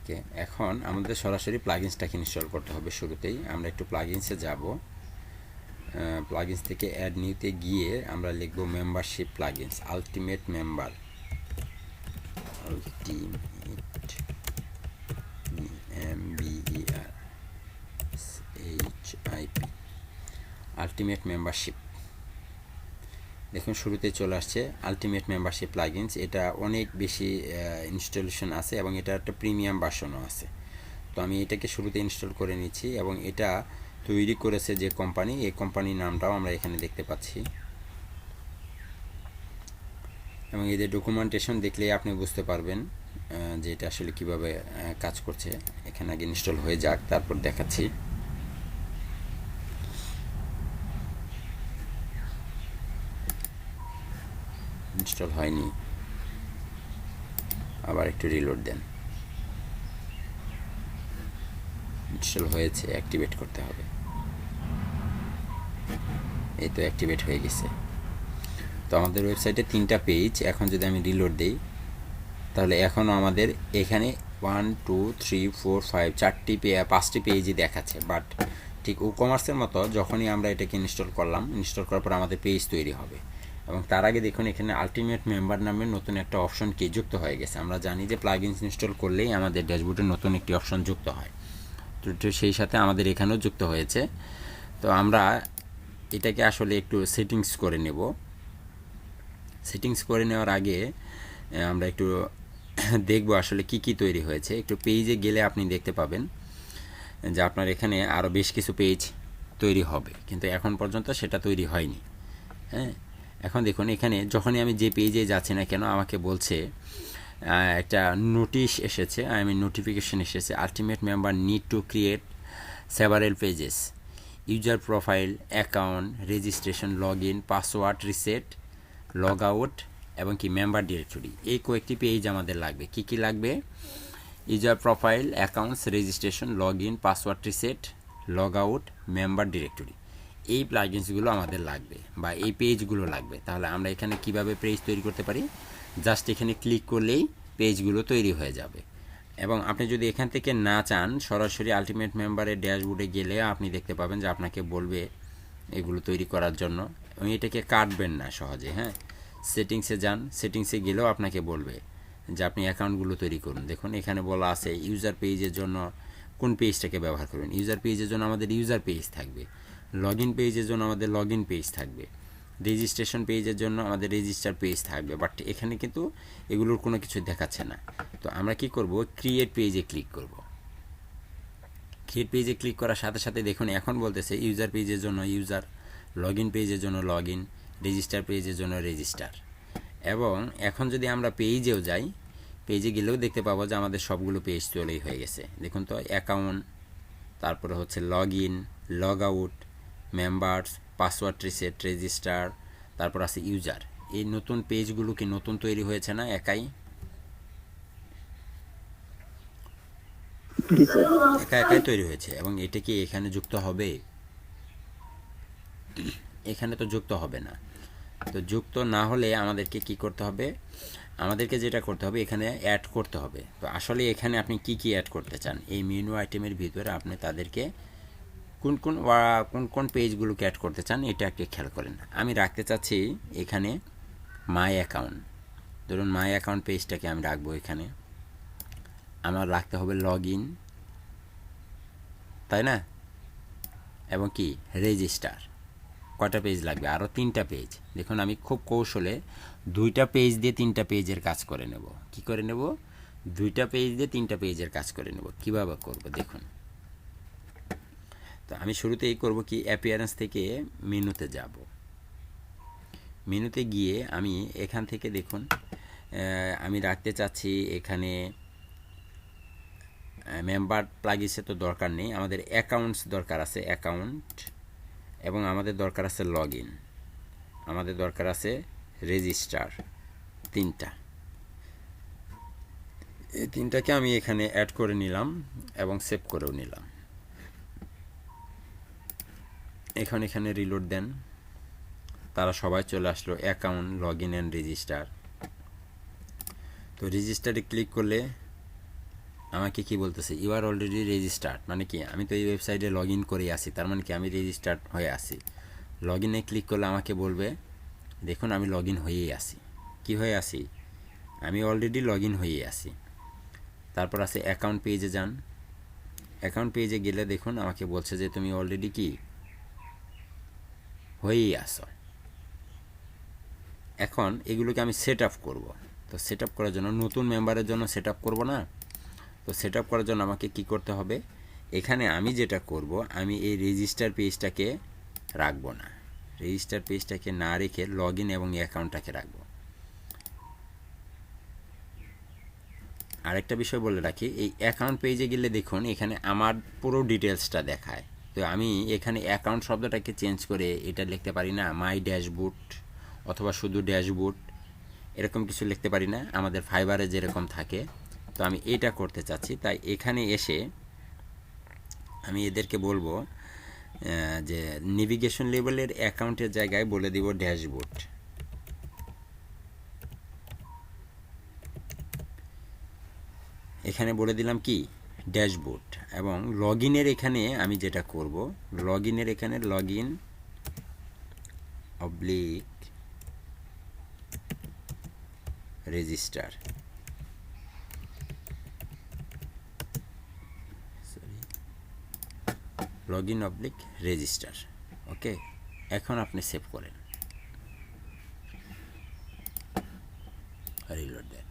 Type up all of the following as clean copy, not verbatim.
ওকে, এখন আমাদের সরাসরি প্লাগইনসটাকে ইনস্টল করতে হবে। শুরুতেই আমরা একটু প্লাগইনসে যাব। প্লাগইনস থেকে অ্যাড নিউতে গিয়ে আমরা লিখব membership plugins, ultimate member, ultimate MEMBERSHIP, ultimate membership. দেখুন শুরুতে চলে আসছে আলটিমেট মেম্বারশিপ প্লাগইনস। এটা অনেক বেশি ইনস্টলেশন আছে এবং এটা একটা প্রিমিয়াম ভার্সনও আছে। তো আমি এটাকে শুরুতে ইনস্টল করে নিচ্ছি এবং এটা তৈরি করেছে যে কোম্পানি, এই কোম্পানির নামটাও আমরা এখানে দেখতে পাচ্ছি এবং এদের ডকুমেন্টেশন দেখলেই আপনি বুঝতে পারবেন যে এটা আসলে কীভাবে কাজ করছে। এখানে আগে ইনস্টল হয়ে যাক, তারপর দেখাচ্ছি। ইনস্টল হয়নি, আবার একটু রিলোড দেন। ইনস্টল হয়েছে, অ্যাক্টিভেট করতে হবে। এই তো অ্যাক্টিভেট হয়ে গেছে। তো আমাদের ওয়েবসাইটে 3টা পেজ। এখন যদি আমি রিলোড দিই তাহলে এখনও আমাদের এখানে 1 2 3 4 5 5টি পেজই দেখাচ্ছে। বাট ঠিক ই কমার্সের মতো যখনই আমরা এটাকে ইনস্টল করলাম, ইনস্টল করার পর আমাদের পেজ তৈরি হবে। এবং তার আগে দেখুন এখানে আলটিমেট মেম্বার নামের নতুন একটা অপশন কি যুক্ত হয়ে গেছে। আমরা জানি যে প্লাগইনস ইনস্টল করলেই আমাদের ড্যাশবোর্ডে নতুন একটি অপশন যুক্ত হয়, তো সেই সাথে আমাদের এখানেও যুক্ত হয়েছে। তো আমরা এটাকে আসলে একটু সেটিংস করে নেব। সেটিংস করে নেওয়ার আগে আমরা একটু দেখব আসলে কি কি তৈরি হয়েছে। একটু পেজে গেলে আপনি দেখতে পাবেন যে আপনার এখানে আরও বেশ কিছু পেজ তৈরি হবে, কিন্তু এখন পর্যন্ত সেটা তৈরি হয়নি। হ্যাঁ, এখন দেখুন এখানে যখনই আমি যে পেজে যাচ্ছি না কেন আমাকে বলছে একটা নোটিশ এসেছে, নোটিফিকেশন এসেছে, ultimate member need to create several pages, user profile, account, registration, log in, password reset, log out এবং কি মেম্বার ডিরেক্টরি। এই কয়েকটি পেজ আমাদের লাগবে। কি কি লাগবে? User profile, accounts, registration, log in, password reset, log out, member directory. এই প্লাগইনসগুলো আমাদের লাগবে বা এই পেজগুলো লাগবে। তাহলে আমরা এখানে কিভাবে পেজ তৈরি করতে পারি? জাস্ট এখানে ক্লিক করলেই পেজগুলো তৈরি হয়ে যাবে। এবং আপনি যদি এখান থেকে না চান, সরাসরি আলটিমেট মেম্বারের ড্যাশবোর্ডে গেলে আপনি দেখতে পাবেন যে আপনাকে বলবে এগুলো তৈরি করার জন্য, এবং এটাকে কাটবেন না সহজে। হ্যাঁ, সেটিংসে যান, সেটিংসে গেলেও আপনাকে বলবে যে আপনি অ্যাকাউন্টগুলো তৈরি করুন। দেখুন এখানে বলা আছে ইউজার পেজের জন্য কোন পেজটাকে ব্যবহার করবেন। ইউজার পেজের জন্য আমাদের ইউজার পেজ থাকবে, লগ ইন পেজের জন্য আমাদের লগ ইন পেজ থাকবে, রেজিস্ট্রেশন পেজের জন্য আমাদের রেজিস্টার পেজ থাকবে। বাট এখানে কিন্তু এগুলোর কোনো কিছু দেখাচ্ছে না। তো আমরা কি করব? ক্রিয়েট পেজে ক্লিক করব। ক্রিয়েট পেজে ক্লিক করার সাথে সাথে দেখুন এখন বলতেছে ইউজার পেজের জন্য ইউজার, লগ ইন পেজের জন্য লগ ইন, রেজিস্টার পেজের জন্য রেজিস্টার। এবং এখন যদি আমরা পেজেও যাই, পেজে গেলেও দেখতে পাবো যে আমাদের সবগুলো পেজ তৈরি হয়ে গেছে। দেখুন তো, অ্যাকাউন্ট, তারপরে হচ্ছে log in, log out, members, password reset, register, তারপর আছে ইউজার। এই নতুন পেজগুলো কি নতুন তৈরি হয়েছে না একাই? একাই তৈরি হয়েছে। এবং এটা কি এখানে যুক্ত হবে? এখানে তো যুক্ত হবে না। তো যুক্ত না হলে আমাদেরকে কি করতে হবে? আমাদেরকে যেটা করতে হবে এখানে অ্যাড করতে হবে। তো আসলে এখানে আপনি কি কি অ্যাড করতে চান? এই মেনু আইটেমের ভিতরে আপনি তাদেরকে কোন কোন পেজগুলোকে অ্যাড করতে চান এটা একটু খেয়াল করেন। আমি রাখতে চাচ্ছি এখানে মাই অ্যাকাউন্ট। ধরুন মাই অ্যাকাউন্ট পেজটাকে আমি রাখবো এখানে। আমার রাখতে হবে লগ ইন, তাই না? এবং কি রেজিস্টার। কয়টা পেজ লাগবে? আরও 3টা পেজ। দেখুন আমি খুব কৌশলে 2টা পেজ দিয়ে 3টা পেজের কাজ করে নেব। কি করে নেব? 2টা পেজ দিয়ে 3টা পেজের কাজ করে নেব। কীভাবে করব দেখুন। তো আমি শুরুতেই করব কি, অ্যাপিয়ারেন্স থেকে মেনুতে যাব। মেনুতে গিয়ে আমি এখান থেকে দেখুন আমি রাখতে চাচ্ছি এখানে মেম্বার প্লাগইনসে তো দরকার নেই, আমাদের অ্যাকাউন্টস দরকার আছে, অ্যাকাউন্ট। এবং আমাদের দরকার আছে লগ ইন, আমাদের দরকার আছে রেজিস্টার। 3টা, এই 3টাকে আমি এখানে অ্যাড করে নিলাম এবং সেভ করেও নিলাম। এখানে রিলোড দেন, তারা সবাই চলে আসলো, account, log in and register. তো রেজিস্টারে ক্লিক করলে আমাকে কি বলতেছে, ইউ আর অলরেডি রেজিস্টার্ড, মানে কি আমি তো এই ওয়েবসাইটে লগ ইন করে আসি, তার মানে কি আমি রেজিস্টার্ড হয়ে আসি। লগ ইনে ক্লিক করলে আমাকে বলবে, দেখুন আমি লগ ইন হয়েই আসি। কি হয়ে আসি? আমি অলরেডি লগ ইন হয়েই আসি। তারপর আছে অ্যাকাউন্ট পেজে যান। অ্যাকাউন্ট পেজে গেলে দেখুন আমাকে বলছে যে তুমি অলরেডি কি হয়েই আসো। এখন এগুলোকে আমি সেট আপ করবো। তো সেট আপ করার জন্য, নতুন মেম্বারের জন্য সেট আপ করবো না, তো সেট আপ করার জন্য আমাকে কি করতে হবে, এখানে আমি যেটা করব, আমি এই রেজিস্টার পেজটাকে রাখবো না। রেজিস্টার পেজটাকে না রেখে লগ ইন এবং অ্যাকাউন্টটাকে রাখবো। আরেকটা বিষয় বলে রাখি, এই অ্যাকাউন্ট পেজে গেলে দেখুন এখানে আমার পুরো ডিটেলসটা দেখায়। তো আমি এখানে অ্যাকাউন্ট শব্দটাকে চেঞ্জ করে এটা লিখতে পারি না মাই ড্যাশবোর্ড অথবা শুধু ড্যাশবোর্ড, এরকম কিছু লিখতে পারি না আমাদের ফাইবারে যেরকম থাকে। তো আমি এটা করতে চাচ্ছি, তাই এখানে এসে আমি এদেরকে বলবো যে নেভিগেশন লেভেলের অ্যাকাউন্টের জায়গায় বলে দিব ড্যাশবোর্ড। এখানে বলে দিলাম কি ড্যাশবোর্ড। এবং লগ ইনের এখানে আমি যেটা করব, লগ ইনের এখানে log in oblique register, log in oblique register. Okay, এখন আপনি সেভ করেন, রিলোড দেন।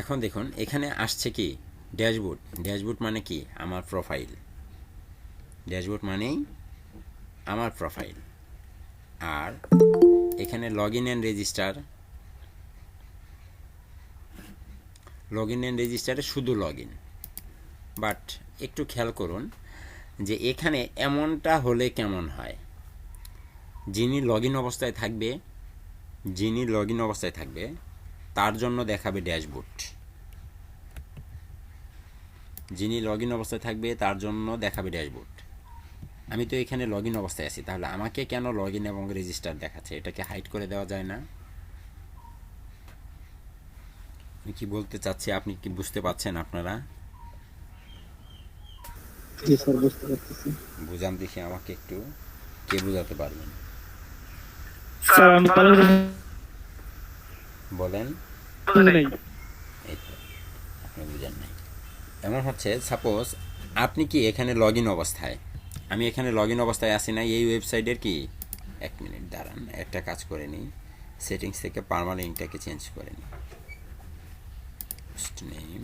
এখন দেখুন এখানে আসছে কি ড্যাশবোর্ড। ড্যাশবোর্ড মানে কি আমার প্রোফাইল, ড্যাশবোর্ড মানেই আমার প্রোফাইল। আর এখানে log in and register, log in and রেজিস্টারে শুধু লগ ইন। বাট একটু খেয়াল করুন যে এখানে এমনটা হলে কেমন হয়, যিনি লগ ইন অবস্থায় থাকবে, যিনি লগ ইন অবস্থায় থাকবে তার জন্য দেখাবে ড্যাশবোর্ড, যিনি লগ ইন অবস্থায় থাকবে তার জন্য দেখাবে ড্যাশবোর্ড। আমি তো এখানে লগ ইন অবস্থায় আছি, তাহলে আমাকে কেন লগ ইন এবং রেজিস্টার দেখাচ্ছে? এটাকে হাইড করে দেওয়া যায় না? আমি কি বলতে চাচ্ছি আপনি কি বুঝতে পারছেন? আপনারা জি স্যার, বুঝতে পারতেছি। বুঝান দেখি আমাকে একটু, কে বুঝাতে পারবেন স্যার আমি কলেজ বলেন। নাই। এই তো আপনি বুঝেন নাই। এমন হচ্ছে, সাপোজ আপনি কি এখানে লগ ইন অবস্থায়, আমি এখানে লগ ইন অবস্থায় আসি না এই ওয়েবসাইটের, কি এক মিনিট দাঁড়ান, একটা কাজ করে নিই, সেটিংস থেকে পার্মানেন্টটাকে চেঞ্জ করে নিই, পোস্ট নেম,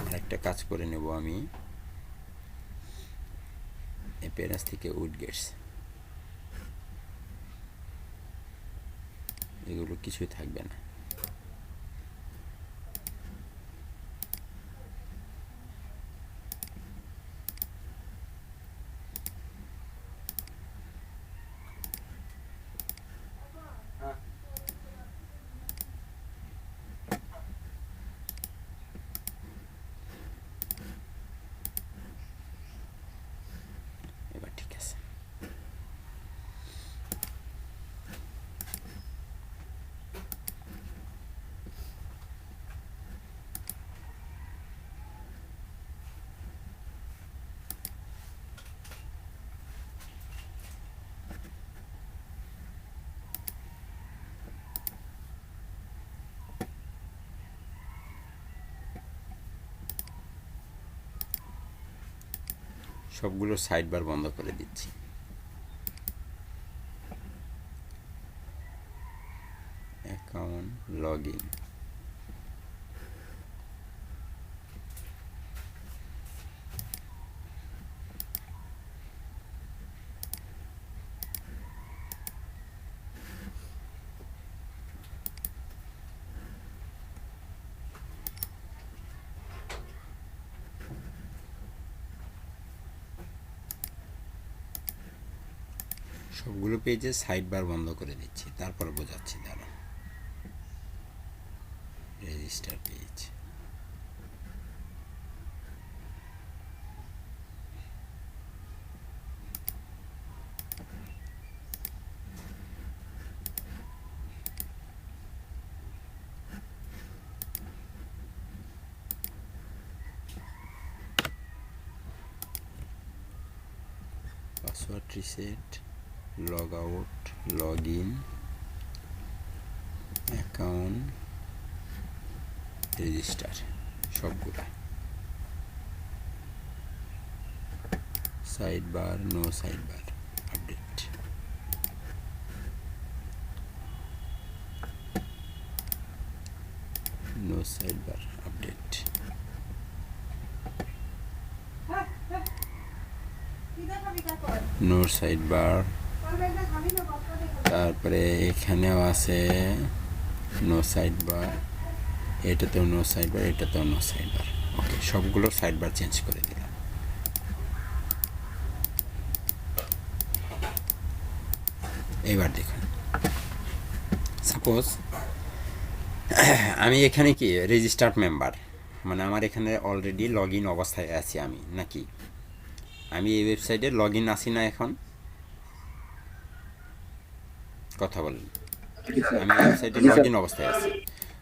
আরেকটা কাজ করে নেব আমি, অ্যাপিয়ারেন্স থেকে উডগেটস, এগুলো কিছুই থাকবে না। এবার ঠিক আছে। সবগুলো সাইড বার বন্ধ করে দিচ্ছি। অ্যাকাউন্ট লগ ইন, সবগুলো পেজে সাইড বার বন্ধ করে দিচ্ছি, তারপর বোঝাচ্ছি, দাঁড়া। Register page, password reset, log out, log in, account, register, সবগুলা। Side bar, no side bar, update. No side bar, update. No side bar, তারপরে এখানেও আছে নো সাইড বার, এটাতেও নো সাইড বার, এটাতেও নো সাইড বার। ওকে, সবগুলো সাইড বার চেঞ্জ করে দিলাম। এবার দেখুন, সাপোজ আমি এখানে কি রেজিস্টার্ড মেম্বার, মানে আমার এখানে অলরেডি লগ ইন অবস্থায় আছি আমি, নাকি আমি এই ওয়েবসাইটে লগ ইন আছি না এখন? কথা বলেন। আমি ওয়েবসাইটে লগ ইন অবস্থায় আছি।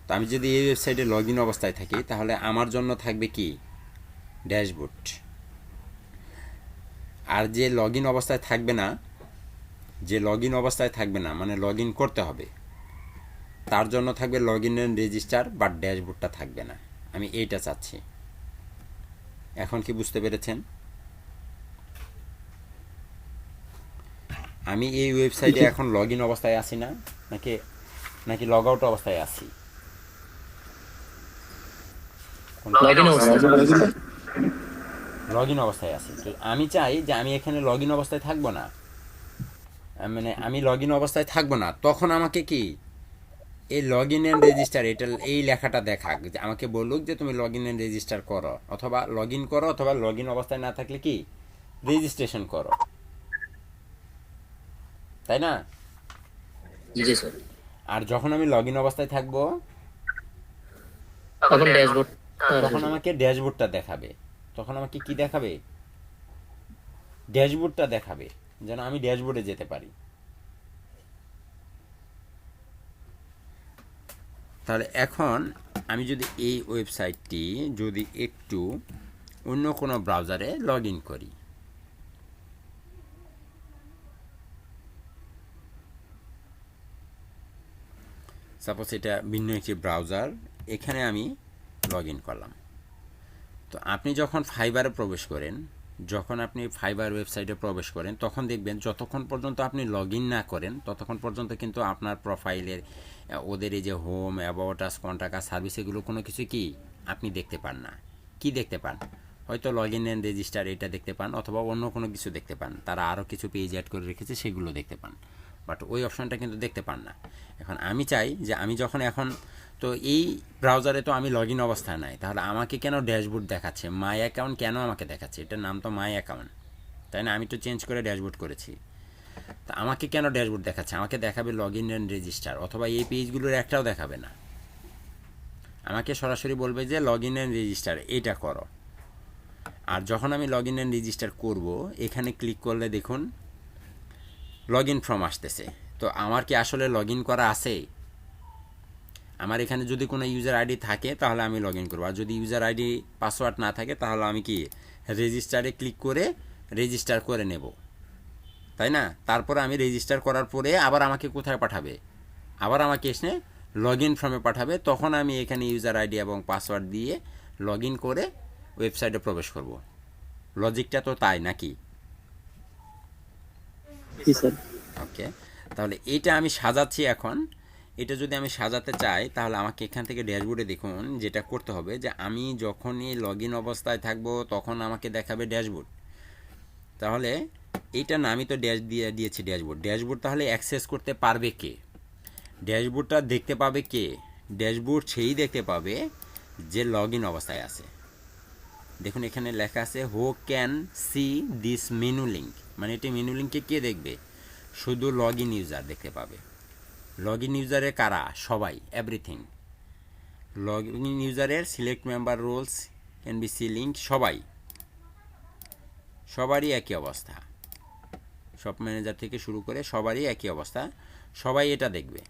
তো আমি যদি এই ওয়েবসাইটে লগ ইন অবস্থায় থাকি, তাহলে আমার জন্য থাকবে কি ড্যাশবোর্ড। আর যে লগ ইন অবস্থায় থাকবে না, যে লগ ইন অবস্থায় থাকবে না মানে লগ ইন করতে হবে, তার জন্য থাকবে log in and register, but ড্যাশবোর্ডটা থাকবে না। আমি এইটা চাচ্ছি। এখন কি বুঝতে পেরেছেন? আমি এই ওয়েবসাইটে এখন লগ ইন অবস্থায় আছি না, নাকি নাকি লগ আউট অবস্থায় আছি? লগ ইন অবস্থায় আছি। তো আমি চাই যে আমি এখানে লগ ইন অবস্থায় থাকবো না, মানে আমি লগ ইন অবস্থায় থাকবো না। তখন আমাকে কি এই লগ ইন অ্যান্ড রেজিস্টার, এটা এই লেখাটা দেখাক, যে আমাকে বলুক যে তুমি লগ ইন অ্যান্ড রেজিস্টার করো, অথবা লগ ইন করো, অথবা লগ ইন অবস্থায় না থাকলে কি রেজিস্ট্রেশন করো, তাই না? জি স্যার। আর যখন আমি লগ ইন অবস্থায় থাকবো, তখন ড্যাশবোর্ড, তখন আমাকে ড্যাশবোর্ডটা দেখাবে। তখন আমাকে কি দেখাবে? ড্যাশবোর্ডটা দেখাবে, যেন আমি ড্যাশবোর্ডে যেতে পারি। তাহলে এখন আমি যদি এই ওয়েবসাইটটি যদি একটু অন্য কোনো ব্রাউজারে লগ ইন করি, সাপোজ এটা ভিন্ন একটি ব্রাউজার, এখানে আমি লগ ইন করলাম। তো আপনি যখন ফাইবারে প্রবেশ করেন, যখন আপনি ফাইবার ওয়েবসাইটে প্রবেশ করেন, তখন দেখবেন যতক্ষণ পর্যন্ত আপনি লগ ইন না করেন, ততক্ষণ পর্যন্ত কিন্তু আপনার প্রোফাইলের ওদের এই যে home, about us, contact us, service, এগুলো কোনো কিছু কি আপনি দেখতে পান না। কি দেখতে পান? হয়তো লগ ইন অ্যান্ড রেজিস্টার এটা দেখতে পান, অথবা অন্য কোনো কিছু দেখতে পান, তারা আরও কিছু পেজ অ্যাড করে রেখেছে সেগুলো দেখতে পান, বাট ওই অপশনটা কিন্তু দেখতে পান না। এখন আমি চাই যে আমি যখন এখন, তো এই ব্রাউজারে তো আমি লগ ইন অবস্থায় নাই, তাহলে আমাকে কেন ড্যাশবোর্ড দেখাচ্ছে? মাই অ্যাকাউন্ট কেন আমাকে দেখাচ্ছে? এটার নাম তো মাই অ্যাকাউন্ট, তাই না? আমি তো চেঞ্জ করে ড্যাশবোর্ড করেছি। তা আমাকে কেন ড্যাশবোর্ড দেখাচ্ছে? আমাকে দেখাবে লগ ইন অ্যান্ড রেজিস্টার, অথবা এই পেজগুলোর একটাও দেখাবে না। আমাকে সরাসরি বলবে যে লগ ইন অ্যান্ড রেজিস্টার এইটা করো। আর যখন আমি লগ ইন অ্যান্ড রেজিস্টার করবো, এখানে ক্লিক করলে দেখুন লগ ইন ফর্ম আসতেছে। তো আমার কি আসলে লগ ইন করা আছে? আমার এখানে যদি কোনো ইউজার আইডি থাকে তাহলে আমি লগ ইন করবো, আর যদি ইউজার আইডি পাসওয়ার্ড না থাকে তাহলে আমি কি রেজিস্টারে ক্লিক করে রেজিস্টার করে নেব, তাই না? তারপরে আমি রেজিস্টার করার পরে আবার আমাকে কোথায় পাঠাবে? আবার আমাকে এসে লগ ইন ফর্মে পাঠাবে। তখন আমি এখানে ইউজার আইডি এবং পাসওয়ার্ড দিয়ে লগ ইন করে ওয়েবসাইটে প্রবেশ করব। লজিকটা তো তাই নাকি? ওকে, তাহলে এটা আমি সাজাচ্ছি এখন। এটা যদি আমি সাজাতে চাই তাহলে আমাকে এখান থেকে ড্যাশবোর্ডে দেখুন যেটা করতে হবে, যে আমি যখনই লগ ইন অবস্থায় থাকবো তখন আমাকে দেখাবে ড্যাশবোর্ড। তাহলে এইটা না, আমি তো ড্যাশ দিয়েছি ড্যাশবোর্ড। ড্যাশবোর্ড তাহলে অ্যাক্সেস করতে পারবে কে? ড্যাশবোর্ডটা দেখতে পাবে কে? ড্যাশবোর্ড সেই দেখতে পাবে যে লগ ইন অবস্থায় আছে। দেখুন এখানে লেখা আছে who can see this menu link, মানে এটি মেনু লিঙ্কে কে দেখবে? শুধু লগ ইন ইউজার দেখতে পাবে। লগ ইন ইউজারে কারা? সবাই, এভরিথিং। লগ ইন ইউজারের select member roles can be see link, সবারই একই অবস্থা। শপ ম্যানেজার থেকে শুরু করে সবারই একই অবস্থা, সবাই এটা দেখবে।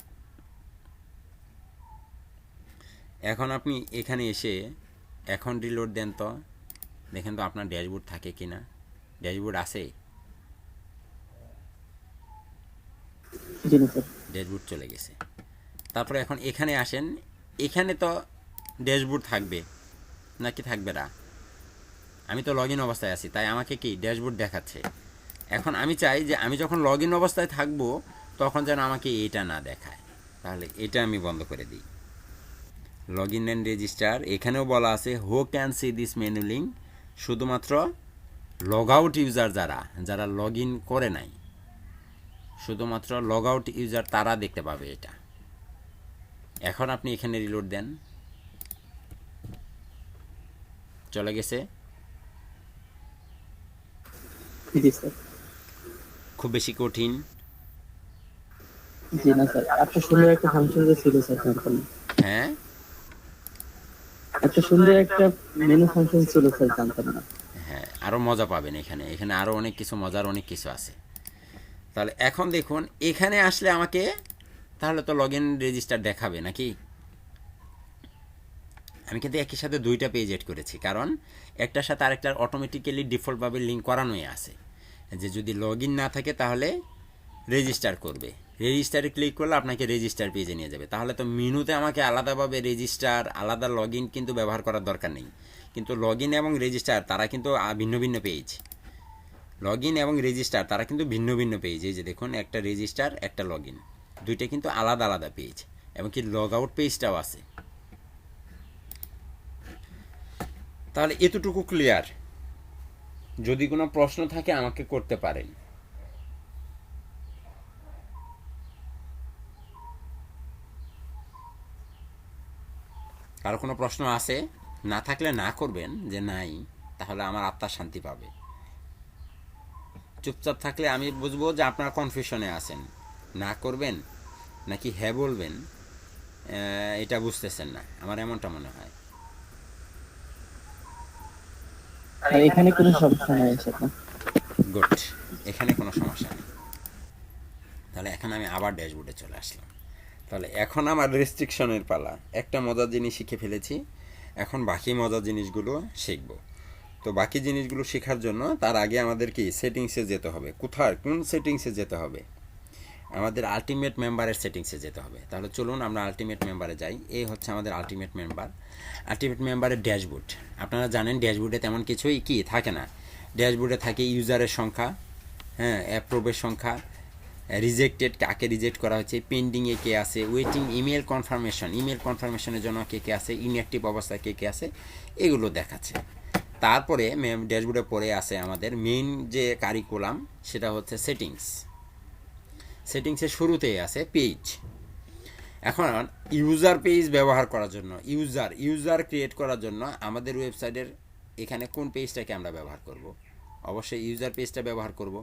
এখন আপনি এখানে এসে এখন রিলোড দেন তো, দেখেন তো আপনার ড্যাশবোর্ড থাকে কি না। ড্যাশবোর্ড আছে? জি না স্যার। ড্যাশবোর্ড চলে গেছে। তারপরে এখন এখানে আসেন, এখানে তো ড্যাশবোর্ড থাকবে নাকি থাকবে না? আমি তো লগ ইন অবস্থায় আছি, তাই আমাকে কি ড্যাশবোর্ড দেখাচ্ছে। এখন আমি চাই যে আমি যখন লগ ইন অবস্থায় থাকবো তখন যেন আমাকে এটা না দেখায়, তাহলে এটা আমি বন্ধ করে দিই। লগ ইন অ্যান্ড রেজিস্টার, এখানেও বলা আছে who can see this menu link, শুধুমাত্র লগ আউট ইউজার যারা যারা লগ ইন করে নাই, শুধুমাত্র লগ আউট ইউজার তারা দেখতে পাবে এটা। এখন আপনি এখানে রিলোড দেন, চলে গেছে। জি স্যার। খুব বেশি কঠিন? জি না স্যার, এত সুন্দর একটা ফাংশন ছিল স্যার জানতাম না। হ্যাঁ, এত সুন্দর একটা মেনু ফাংশন ছিল স্যার জানতাম না। হ্যাঁ, আরও মজা পাবেন এখানে। এখানে আরও অনেক কিছু মজার অনেক কিছু আছে। তাহলে এখন দেখুন এখানে আসলে আমাকে তাহলে তো লগ ইন রেজিস্টার দেখাবে নাকি? আমি কিন্তু একই সাথে দুইটা পেজ এড করেছি, কারণ একটার সাথে আরেকটার অটোমেটিক্যালি ডিফল্টভাবে লিঙ্ক করানোই আছে, যে যদি লগ ইন না থাকে তাহলে রেজিস্টার করবে। রেজিস্টারে ক্লিক করলে আপনাকে রেজিস্টার পেজে নিয়ে যাবে। তাহলে তো মেনুতে আমাকে আলাদাভাবে রেজিস্টার, আলাদা লগ ইন কিন্তু ব্যবহার করার দরকার নেই। কিন্তু লগ ইন এবং রেজিস্টার তারা কিন্তু ভিন্ন ভিন্ন পেজ। লগ ইন এবং রেজিস্টার তারা কিন্তু ভিন্ন ভিন্ন পেজ। এই যে দেখুন, একটা রেজিস্টার একটা লগ ইন, দুইটা কিন্তু আলাদা আলাদা পেজ, এবং কি লগ আউট পেজটাও আছে। তাহলে এতটুকু ক্লিয়ার? যদি কোনো প্রশ্ন থাকে আমাকে করতে পারেন। কারো কোনো প্রশ্ন আছে? না থাকলে না করবেন, যে নাই, তাহলে আমার আত্মার শান্তি পাবে। চুপচাপ থাকলে আমি বুঝবো যে আপনারা কনফিউশনে আছেন, না করবেন নাকি হ্যাঁ বলবেন এটা বুঝতেছেন না, আমার এমনটা মনে হয়। আর এখানে কোনো সমস্যা নাই স্যার না? গুড, এখানে কোনো সমস্যা নেই। তাহলে এখন আমি আবার ড্যাশবোর্ডে চলে আসলাম। তাহলে এখন আমার রেস্ট্রিকশনের পালা। একটা মজার জিনিস শিখে ফেলেছি, এখন বাকি মজার জিনিসগুলো শিখব। তো বাকি জিনিসগুলো শেখার জন্য তার আগে আমাদের কি সেটিংসে যেতে হবে। কোথায়, কোন সেটিংসে যেতে হবে? আমাদের আলটিমেট মেম্বারের সেটিংসে যেতে হবে। তাহলে চলুন আমরা আলটিমেট মেম্বারে যাই। এই হচ্ছে আমাদের আলটিমেট মেম্বার। আলটিমেট মেম্বারের ড্যাশবোর্ড। আপনারা জানেন ড্যাশবোর্ডে তেমন কিছুই কি থাকে না। ড্যাশবোর্ডে থাকে ইউজারের সংখ্যা, হ্যাঁ, অ্যাপ্রুভের সংখ্যা, রিজেক্টেড কাকে রিজেক্ট করা হচ্ছে, পেন্ডিংয়ে কে আছে, ওয়েটিং ইমেল কনফার্মেশন, ইমেল কনফার্মেশনের জন্য কে কে আছে, ইনঅ্যাক্টিভ অবস্থায় কে কে আছে, এগুলো দেখাচ্ছে। তারপরে ড্যাশবোর্ডে পরে আছে আমাদের মেইন যে কারিকুলাম, সেটা হচ্ছে সেটিংস। সেটিংসের শুরুতেই আছে পেজ। এখন ইউজার পেজ ব্যবহার করার জন্য, ইউজার ক্রিয়েট করার জন্য আমাদের ওয়েবসাইটের এখানে কোন পেজটাকে আমরা ব্যবহার করব? অবশ্যই ইউজার পেজটা ব্যবহার করব।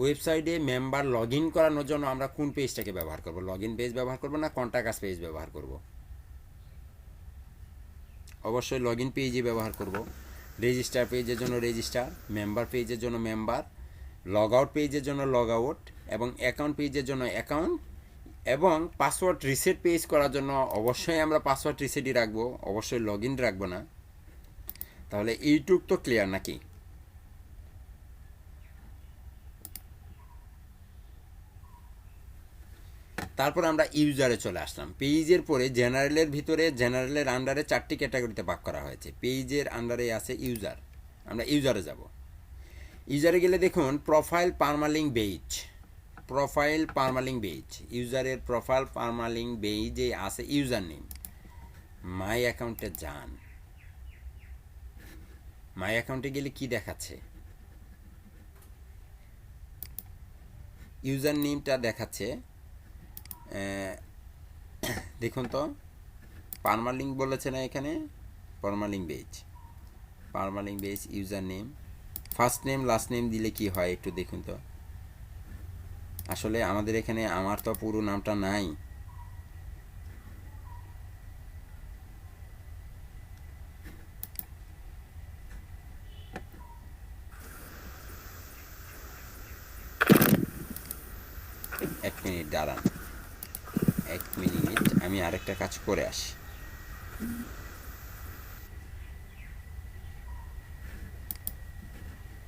ওয়েবসাইটে মেম্বার লগ ইন করানোর জন্য আমরা কোন পেজটাকে ব্যবহার করব? লগ ইন পেজ ব্যবহার করব না কন্ট্যাক্ট আস পেজ ব্যবহার করব? অবশ্যই লগ ইন পেজই ব্যবহার করব। রেজিস্টার পেজের জন্য রেজিস্টার, মেম্বার পেজের জন্য মেম্বার, লগ আউট পেজের জন্য লগ আউট, এবং অ্যাকাউন্ট পেজের জন্য অ্যাকাউন্ট, এবং পাসওয়ার্ড রিসেট পেজ করার জন্য অবশ্যই আমরা পাসওয়ার্ড রিসেটই রাখবো, অবশ্যই লগ ইন রাখবো না। তাহলে এইটুক তো ক্লিয়ার নাকি? তারপর আমরা ইউজারে চলে আসলাম। পেজের পরে জেনারেলের ভিতরে, জেনারেলের আন্ডারে 4টি ক্যাটাগরিতে ভাগ করা হয়েছে। পেজের আন্ডারে আছে ইউজার। আমরা ইউজারে যাব। ইউজারে গেলে দেখুন profile permalink base, profile permalink base, ইউজারের প্রোফাইল পারমালিঙ্ক বেজে আছে ইউজার নেম। মাই অ্যাকাউন্টে যান। মাই অ্যাকাউন্টে গেলে কি দেখাচ্ছে? ইউজার নেমটা দেখাচ্ছে, দেখুন তো, পারমালিঙ্ক বলেছে না এখানে, permalink base, permalink base user name. First name last name দিলে কি হয় একটু দেখুন তো। আসলে আমাদের এখানে আমার তো পুরো নামটা নাই। এক মিনিট দাঁড়ান, এক মিনিট, আমি আরেকটা কাজ করে আসি।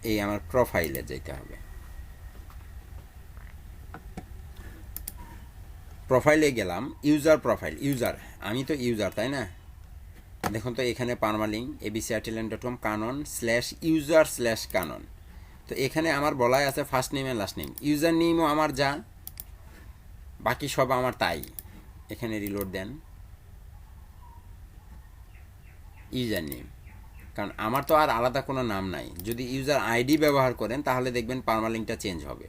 এই আমার প্রোফাইলে যেতে হবে। প্রোফাইলে গেলাম, ইউজার প্রোফাইল, ইউজার, আমি তো ইউজার তাই না? দেখুন তো এখানে পারমালিঙ্ক abcitland.com canon/user/canon। তো এখানে আমার বলাই আছে first name and last name, user নেমও আমার যা, বাকি সব আমার তাই। এখানে রিলোড দেন, ইউজার নেম, কারণ আমার তো আর আলাদা কোনো নাম নাই। যদি ইউজার আইডি ব্যবহার করেন তাহলে দেখবেন পারমালিঙ্কটা চেঞ্জ হবে।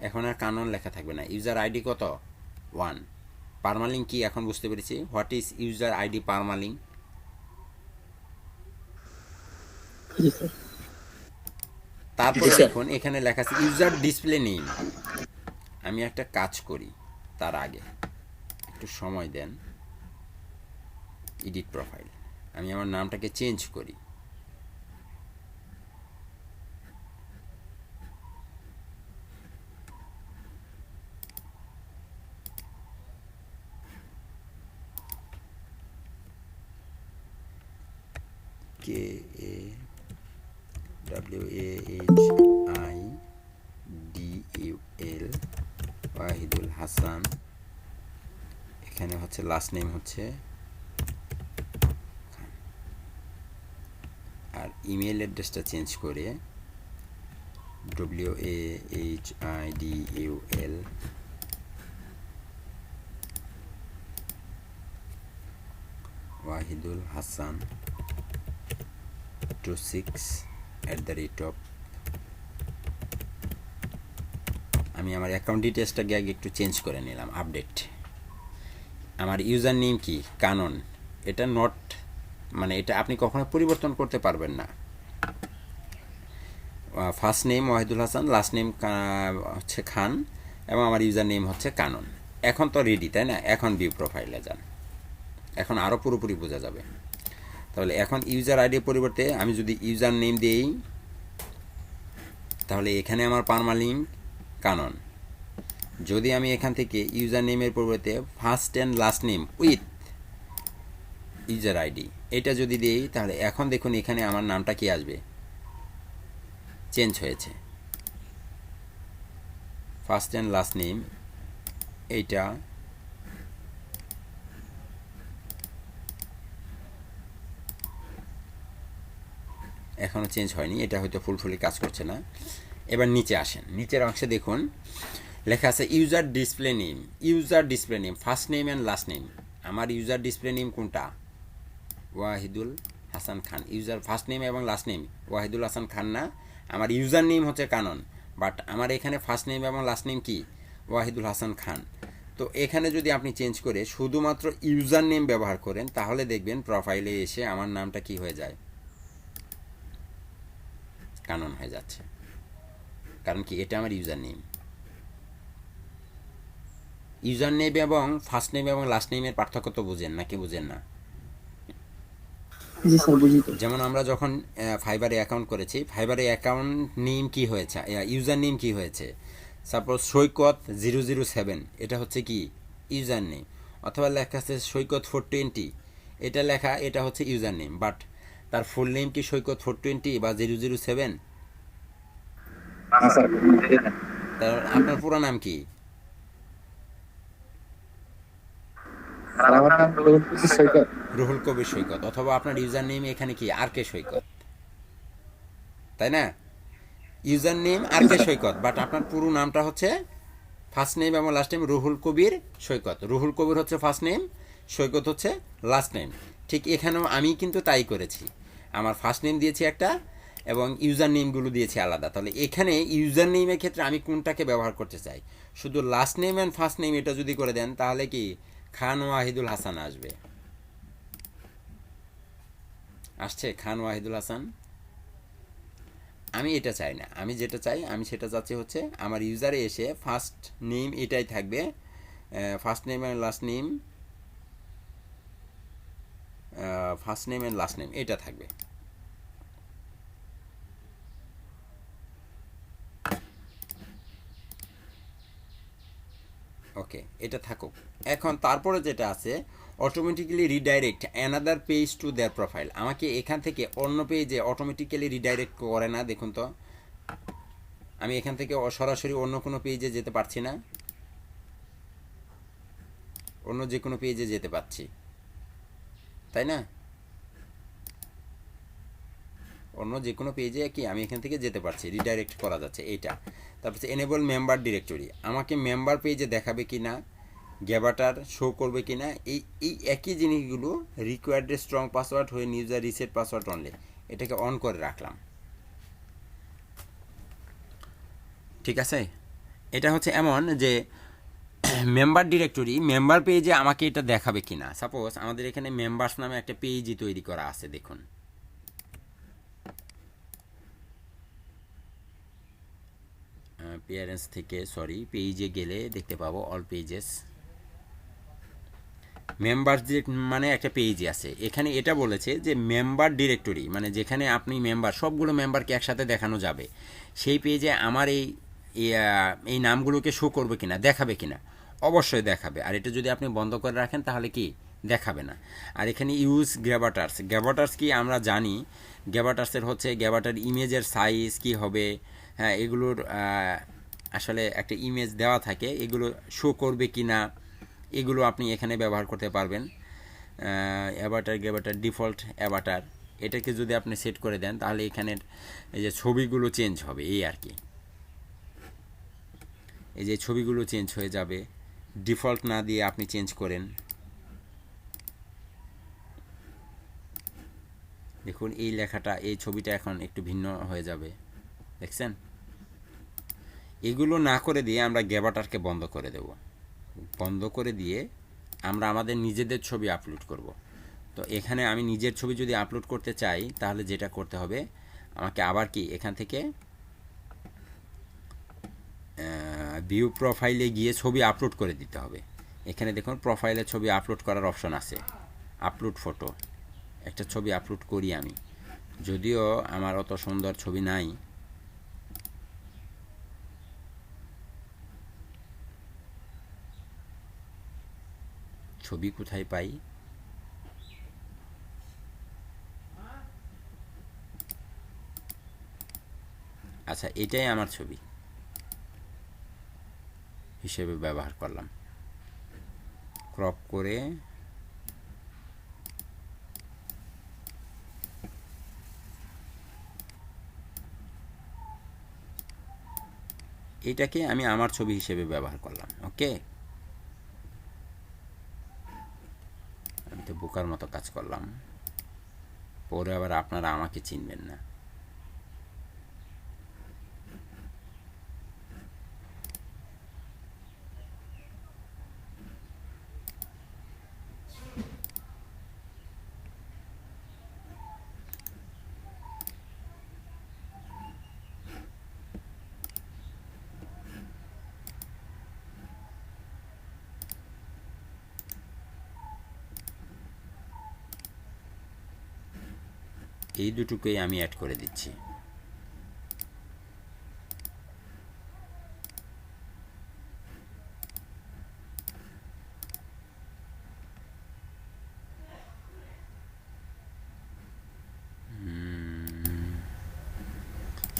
এখন আর কানন লেখা থাকবে না, ইউজার আইডি কত 1। পারমালিঙ্ক কি এখন বুঝতে পেরেছি? What is user ID permalink? G sir. তারপরে জি, স্যার। দেখুন এখানে লেখা আছে ইউজার ডিসপ্লে নেম। আমি একটা কাজ করি, তার আগে একটু সময় দেন। এডিট প্রোফাইল, আমি আমার নামটাকে চেঞ্জ করি। KAWAHIDUL ওয়াহিদুল হাসান। এখানে হচ্ছে লাস্ট নেম হচ্ছে, আর ইমেল অ্যাড্রেসটা চেঞ্জ করে WAHIDUL ওয়াহিদুল হাসান 26@। আমি আমার অ্যাকাউন্ট ডিটেলসটাকে আগে একটু চেঞ্জ করে নিলাম, আপডেট। আমার ইউজার নেম কি কানন, এটা নট, মানে এটা আপনি কখনো পরিবর্তন করতে পারবেন না। First name Wahidul Hasan, last name হচ্ছে খান, এবং আমার ইউজার নেম হচ্ছে কানন। এখন তো রেডি তাই না? এখন ভিউ প্রোফাইলে যান, এখন আরও পুরোপুরি বোঝা যাবে। তাহলে এখন ইউজার আইডির পরিবর্তে আমি যদি ইউজার নেম দিই, তাহলে এখানে আমার পারমালিঙ্ক কানন। যদি আমি এখান থেকে ইউজার নেমের পরিবর্তে first and last name with user ID এটা যদি দিই, তাহলে এখন দেখুন এখানে আমার নামটা কি আসবে, চেঞ্জ হয়েছে। ফার্স্ট অ্যান্ড লাস্ট নেম এইটা, এখনও চেঞ্জ হয়নি, এটা হয়তো ফুলফুলি কাজ করছে না। এবার নিচে আসেন, নিচের অংশে দেখুন লেখা আছে user display name. User display name first name and last name. আমার ইউজার ডিসপ্লে নেম কোনটা? Wahidul Hasan Khan. User first name এবং লাস্ট নেম ওয়াহিদুল হাসান খান না, আমার ইউজার নেম হচ্ছে কানন, বাট আমার এখানে ফার্স্ট নেম এবং লাস্ট নেম কি ওয়াহিদুল হাসান খান। তো এখানে যদি আপনি চেঞ্জ করে শুধুমাত্র ইউজার নেম ব্যবহার করেন, তাহলে দেখবেন প্রোফাইলে এসে আমার নামটা কি হয়ে যায়, কানন হয়ে যাচ্ছে। কারণ কি, এটা আমার ইউজার নেম। ইউজার নেম এবং ফার্স্ট নেম এবং লাস্ট নেমের পার্থক্য তো বুঝেন নাকি বুঝেন না? জি স্যার, বুঝি তো। যেমন আমরা যখন ফাইবারে অ্যাকাউন্ট করেছি, ফাইবারে অ্যাকাউন্ট নেম কি হয়েছে, ইউজার নেম কি হয়েছে, সাপোজ সৈকত 007, এটা হচ্ছে কি ইউজার নেম। অথবা লেখা আছে সৈকত 420, এটা লেখা, এটা হচ্ছে ইউজার নেম, বাট তার ফুল নেম কি সৈকত 420 বা 007? তার আপনার পুরো নাম কি? রুহুল কবির সৈকত। অথবা আপনার ইউজার নেম এখানে কি আর কে সৈকত, তাই না? ইউজার নেম আর কে সৈকত, বাট আপনার পুরো নামটা হচ্ছে ফার্স্ট নেম এবং লাস্ট নেম রুহুল কবির সৈকত। রুহুল কবির হচ্ছে ফার্স্ট নেম, সৈকত হচ্ছে লাস্ট নেম। ঠিক এখানেও আমি কিন্তু তাই করেছি, আমার ফার্স্ট নেম দিয়েছি একটা এবং ইউজার নেমগুলো দিয়েছি আলাদা। তাহলে এখানে ইউজার নেমের ক্ষেত্রে আমি কোনটাকে ব্যবহার করতে চাই, শুধু last name and first name এটা যদি করে দেন, তাহলে কি খান ওয়াহিদুল হাসান আসবে। আসছে খান ওয়াহিদুল হাসান। আমি এটা চাই না, আমি যেটা চাই, আমি সেটা চাচ্ছি হচ্ছে আমার ইউজারে এসে ফার্স্ট নেম এটাই থাকবে, first name and last name, first name and last name এটা থাকবে। ওকে, এটা থাকুক। এখন তারপরে যেটা আছে automatically redirect another page to their profile. আমাকে এখান থেকে অন্য পেজে অটোমেটিক্যালি রিডাইরেক্ট করে না, দেখুন তো আমি এখান থেকে সরাসরি অন্য কোনো পেজে যেতে পারছি না, অন্য যে কোনো পেজে যেতে পারছি, তাই না? অন্য যে কোনো পেজে কি আমি এখান থেকে যেতে পারছি, রিডাইরেক্ট করা যাচ্ছে এইটা। তারপর এনেবল মেম্বার ডিরেক্টরি, আমাকে মেম্বার পেজে দেখাবে কি না, গ্যাভাটার শো করবে কি না, এই একই জিনিসগুলো রিকোয়ার্ড স্ট্রং পাসওয়ার্ড হয়ে ইউজার রিসেট পাসওয়ার্ড অনলি, এটাকে অন করে রাখলাম। ঠিক আছে, এটা হচ্ছে এমন যে মেম্বার ডিরেক্টরি মেম্বার পেজে আমাকে এটা দেখাবে কি না। সাপোজ আমাদের এখানে মেম্বার্স নামে একটা পেজই তৈরি করা আছে, দেখুন পেয়ারেন্টস থেকে পেজে গেলে দেখতে পাবো অল পেজেস, মেম্বার্স মানে একটা পেজ আছে এখানে। এটা বলেছে যে মেম্বার ডিরেক্টরি মানে যেখানে আপনি মেম্বার, সবগুলো মেম্বারকে একসাথে দেখানো যাবে, সেই পেজে আমার এই নামগুলোকে শো করবে কিনা, দেখাবে কিনা। অবশ্যই দেখাবে। আর এটা যদি আপনি বন্ধ করে রাখেন তাহলে কি দেখাবে না। আর এখানে ইউজ গ্যাভাটার্স, গ্যাভাটার্স কি আমরা জানি, গ্যাভাটার্সের হচ্ছে গ্যাভাটার ইমেজের সাইজ কি হবে, হ্যাঁ এগুলোর আসলে একটা ইমেজ দেওয়া থাকে, এগুলো শো করবে কি না, এগুলো আপনি এখানে ব্যবহার করতে পারবেন। অ্যাভাটার গ্যাভাটার ডিফল্ট অ্যাভাটার, এটাকে যদি আপনি সেট করে দেন তাহলে এখানের এই যে ছবিগুলো চেঞ্জ হবে, এই আর কি, এই যে ছবিগুলো চেঞ্জ হয়ে যাবে। ডিফল্ট না দিয়ে আপনি চেঞ্জ করেন, দেখুন এই লেখাটা, এই ছবিটা এখন একটু ভিন্ন হয়ে যাবে, দেখছেন? এগুলো না করে দিয়ে আমরা গ্যাভাটারকে বন্ধ করে দেব, বন্ধ করে দিয়ে আমরা আমাদের নিজেদের ছবি আপলোড করব। তো এখানে আমি নিজের ছবি যদি আপলোড করতে চাই তাহলে যেটা করতে হবে, আমাকে আবার কি এখান থেকে ভিউ প্রোফাইলে গিয়ে ছবি আপলোড করে দিতে হবে। এখানে দেখুন প্রোফাইলে ছবি আপলোড করার অপশন আছে, আপলোড ফটো, একটা ছবি আপলোড করি আমি, যদিও আমার অত সুন্দর ছবি নাই। ছবি কোথায় পাই? আচ্ছা, এটাই আমার ছবি হিসেবে ব্যবহার করলাম, ক্রপ করে এটাকে আমি আমার ছবি হিসেবে ব্যবহার করলাম। ওকে, আমি তো বোকার মতো কাজ করলাম, পরে আবার আপনারা আমাকে চিনবেন না। এই দুটোকেই আমি অ্যাড করে দিচ্ছি।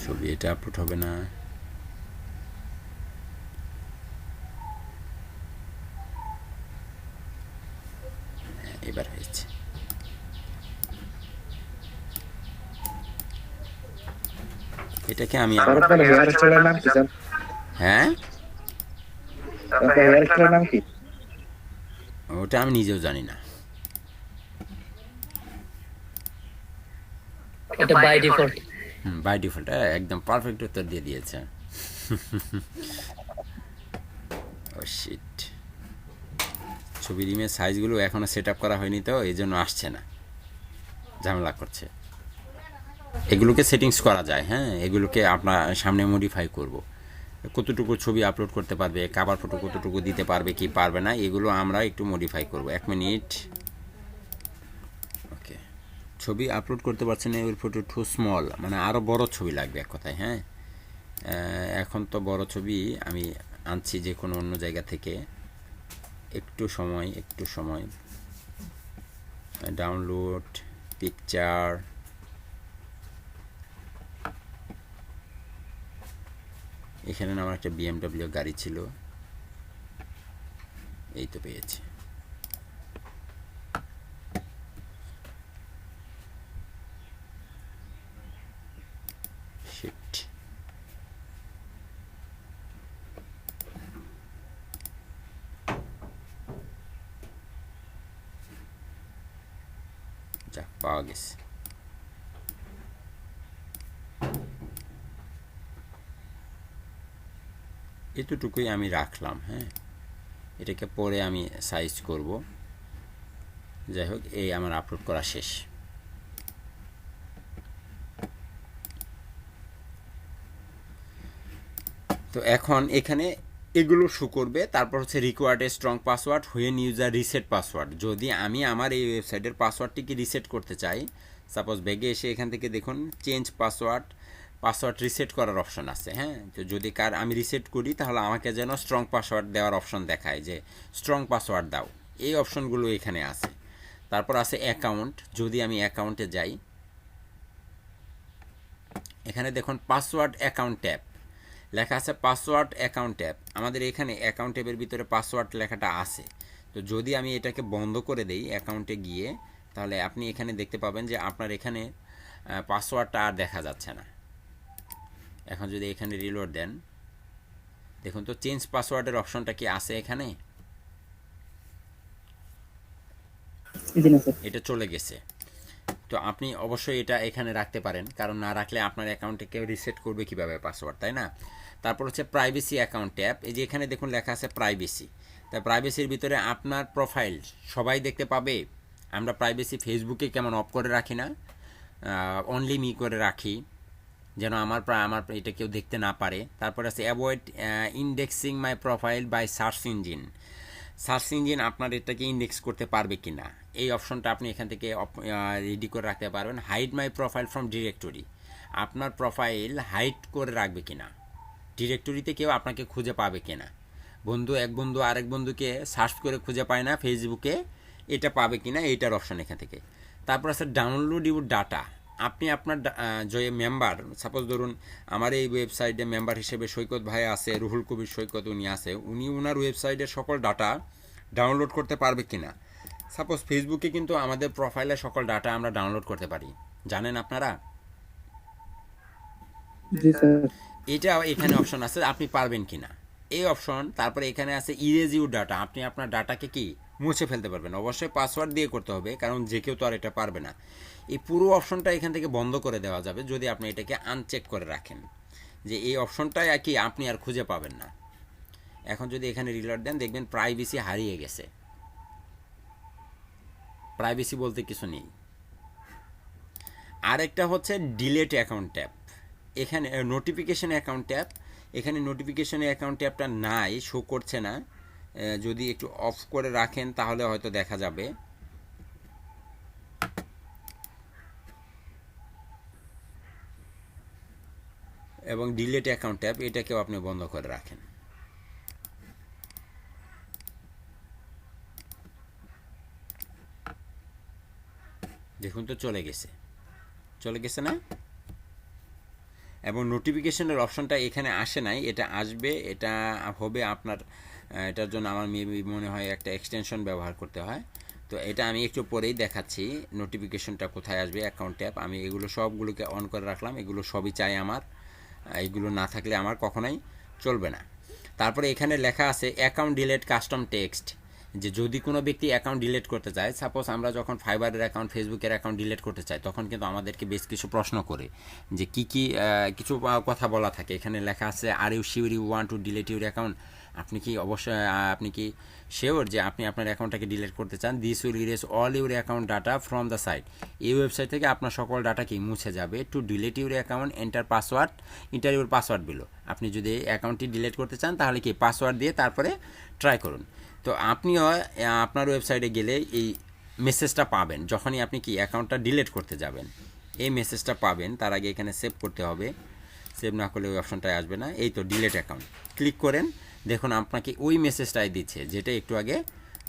ছবি এটা আপলোড হবে না, এবার হয়েছে। এটাকে আমি হ্যাঁ, ওটা আমি নিজেও জানি না, এটা বাই ডিফল্ট। বাই ডিফল্ট একদম পারফেক্ট উত্তর দিয়ে দিয়েছে। ও শিট, ছবির ইমেজ সাইজগুলো এখনও সেট আপ করা হয়নি, তো এই জন্য আসছে না, ঝামেলা করছে। এগুলোকে সেটিংস করা যায়, হ্যাঁ এগুলোকে আপনার সামনে মডিফাই করব, কতটুকু ছবি আপলোড করতে পারবে, কাভার ফটো কতটুকু দিতে পারবে কি পারবে না, এগুলো আমরা একটু মডিফাই করব। 1 মিনিট। ওকে, ছবি আপলোড করতে পারছি না, ওই ফটো টু স্মল, মানে আরও বড় ছবি লাগবে এক কথায়। হ্যাঁ, এখন তো বড় ছবি আমি আনছি যে কোনো অন্য জায়গা থেকে, একটু সময় ডাউনলোড পিকচার, এখানে না আমার একটা BMW গাড়ি ছিল, এই তো পেয়েছি। শিট, যাক পাওয়া গেছে। এতটুকুই আমি রাখলাম। হ্যাঁ, এটাকে পরে আমি সাইজ করব। যাই হোক, এই আমার আপলোড করা শেষ। তো এখন এখানে এগুলো শো করবে। তারপর হচ্ছে required a strong password when user reset password. যদি আমি আমার এই ওয়েবসাইটের পাসওয়ার্ডটিকে রিসেট করতে চাই, সাপোজ ব্যাগে এসে এখান থেকে দেখুন চেঞ্জ পাসওয়ার্ড, পাসওয়ার্ড রিসেট করার অপশন আছে। হ্যাঁ, তো যদি আমি রিসেট করি তাহলে আমাকে যেন স্ট্রং পাসওয়ার্ড দেওয়ার অপশন দেখায়, যে স্ট্রং পাসওয়ার্ড দাও। এই অপশনগুলো এখানে আছে। তারপর আছে অ্যাকাউন্ট। যদি আমি অ্যাকাউন্টে যাই, এখানে দেখুন পাসওয়ার্ড অ্যাকাউন্ট ট্যাব লেখা আছে, পাসওয়ার্ড অ্যাকাউন্ট ট্যাব। আমাদের এখানে অ্যাকাউন্ট ট্যাবের ভিতরে পাসওয়ার্ড লেখাটা আছে। তো যদি আমি এটাকে বন্ধ করে দেই অ্যাকাউন্টে গিয়ে, তাহলে আপনি এখানে দেখতে পাবেন যে আপনার এখানে পাসওয়ার্ডটা আর দেখা যাচ্ছে না। এখন যদি এখানে রিলোড দেন, দেখুন তো চেঞ্জ পাসওয়ার্ডের অপশনটা কি আছে এখানে? এটা চলে গেছে। তো আপনি অবশ্যই এটা এখানে রাখতে পারেন, কারণ না রাখলে আপনার অ্যাকাউন্টে কেউ রিসেট করবে কীভাবে পাসওয়ার্ড, তাই না? তারপর হচ্ছে প্রাইভেসি অ্যাকাউন্ট ট্যাব। এই যে এখানে দেখুন লেখা আছে প্রাইভেসি। তাই প্রাইভেসির ভিতরে আপনার প্রোফাইল সবাই দেখতে পাবে। আমরা প্রাইভেসি ফেসবুকে কেমন অফ করে রাখি না, অনলি মি করে রাখি, যেন আমার এটা কেউ দেখতে না পারে। তারপর আছে avoid indexing my profile by search engine. Search engine আপনার এটাকে ইন্ডেক্স করতে পারবে কি না, এই অপশনটা আপনি এখান থেকে রেডি করে রাখতে পারবেন। Hide my profile from directory, আপনার প্রোফাইল হাইড করে রাখবে কিনা, ডিরেক্টরিতে কেউ আপনাকে খুঁজে পাবে কিনা। এক বন্ধু আরেক বন্ধুকে সার্চ করে খুঁজে পায় না ফেসবুকে, এটা পাবে কিনা, এইটার অপশন এখান থেকে। তারপর আছে ডাউনলোড ইউর ডাটা। আপনি আপনার যে মেম্বার, সাপোজ ধরুন আমার এই ওয়েবসাইটে মেম্বার হিসেবে সৈকত ভাই আছে, রুহুল কবির সৈকত উনি আছে, উনি ওনার ওয়েবসাইটের সকল ডাটা ডাউনলোড করতে পারবে কিনা। সাপোজ ফেসবুকে কিন্তু আমাদের প্রোফাইলের সকল ডাটা আমরা ডাউনলোড করতে পারি, জানেন আপনারা? এটা এখানে অপশন আছে, আপনি পারবেন কিনা এই অপশন। তারপরে এখানে আছে ইরেজ ইউর ডাটা, আপনি আপনার ডাটাকে কি মুছে ফেলতে পারবেন। অবশ্যই পাসওয়ার্ড দিয়ে করতে হবে, কারণ যে কেউ তো আর এটা পারবে না। এই পুরো অপশনটা এখান থেকে বন্ধ করে দেওয়া যাবে যদি আপনি এটাকে আনচেক করে রাখেন, যে এই অপশনটাই আর কি আপনি আর খুঁজে পাবেন না। এখন যদি এখানে রিলোড দেন, দেখবেন প্রাইভেসি হারিয়ে গেছে, প্রাইভেসি বলতে কিছু নেই। আরেকটা হচ্ছে ডিলেট অ্যাকাউন্ট ট্যাব। এখানে নোটিফিকেশন অ্যাকাউন্ট ট্যাব, এখানে নোটিফিকেশন অ্যাকাউন্ট ট্যাবটা নাই, শো করছে না। যদি একটু অফ করে রাখেন তাহলে হয়তো দেখা যাবে। এবং ডিলেট অ্যাকাউন্ট ট্যাব, এটাকেও আপনি বন্ধ করে রাখেন। দেখুন তো চলে গেছে না? এবং নোটিফিকেশনের অপশনটা এখানে আসে নাই, এটা আসবে, এটা হবে আপনার। এটার জন্য আমার মেবি মনে হয় একটা এক্সটেনশন ব্যবহার করতে হয়। তো এটা আমি একটু পরেই দেখাচ্ছি নোটিফিকেশনটা কোথায় আসবে। অ্যাকাউন্ট ট্যাব আমি এগুলো সবগুলোকে অন করে রাখলাম, এগুলো সবই চাই আমার, এইগুলো না থাকলে আমার কখনোই চলবে না। তারপরে এখানে লেখা আছে অ্যাকাউন্ট ডিলেট কাস্টম টেক্সট, যে যদি কোনো ব্যক্তি অ্যাকাউন্ট ডিলিট করতে চায়, সাপোজ আমরা যখন ফাইবারের অ্যাকাউন্ট, ফেসবুকের অ্যাকাউন্ট ডিলিট করতে চাই, তখন কিন্তু আমাদেরকে বেশ কিছু প্রশ্ন করে, যে কী কী কিছু কথা বলা থাকে। এখানে লেখা আছে are you sure you want to delete your account. আপনি কি অবশ্যই আপনি কি শিওর যে আপনি আপনার অ্যাকাউন্টটাকে ডিলিট করতে চান? This will erase all your account data from the site. এই ওয়েবসাইট থেকে আপনার সকল ডাটা কি মুছে যাবে। To delete your account enter your password below. আপনি যদি অ্যাকাউন্টটি ডিলিট করতে চান তাহলে কি পাসওয়ার্ড দিয়ে তারপরে ট্রাই করুন। তো আপনিও আপনার ওয়েবসাইটে গেলে এই মেসেজটা পাবেন, যখনই আপনি কি অ্যাকাউন্টটা ডিলিট করতে যাবেন এই মেসেজটা পাবেন। তার আগে এখানে সেভ করতে হবে, সেভ না করলে ওই অপশনটাই আসবে না। এই তো ডিলিট অ্যাকাউন্ট ক্লিক করেন, দেখুন আপনাকে ওই মেসেজটাই দিচ্ছে যেটা একটু আগে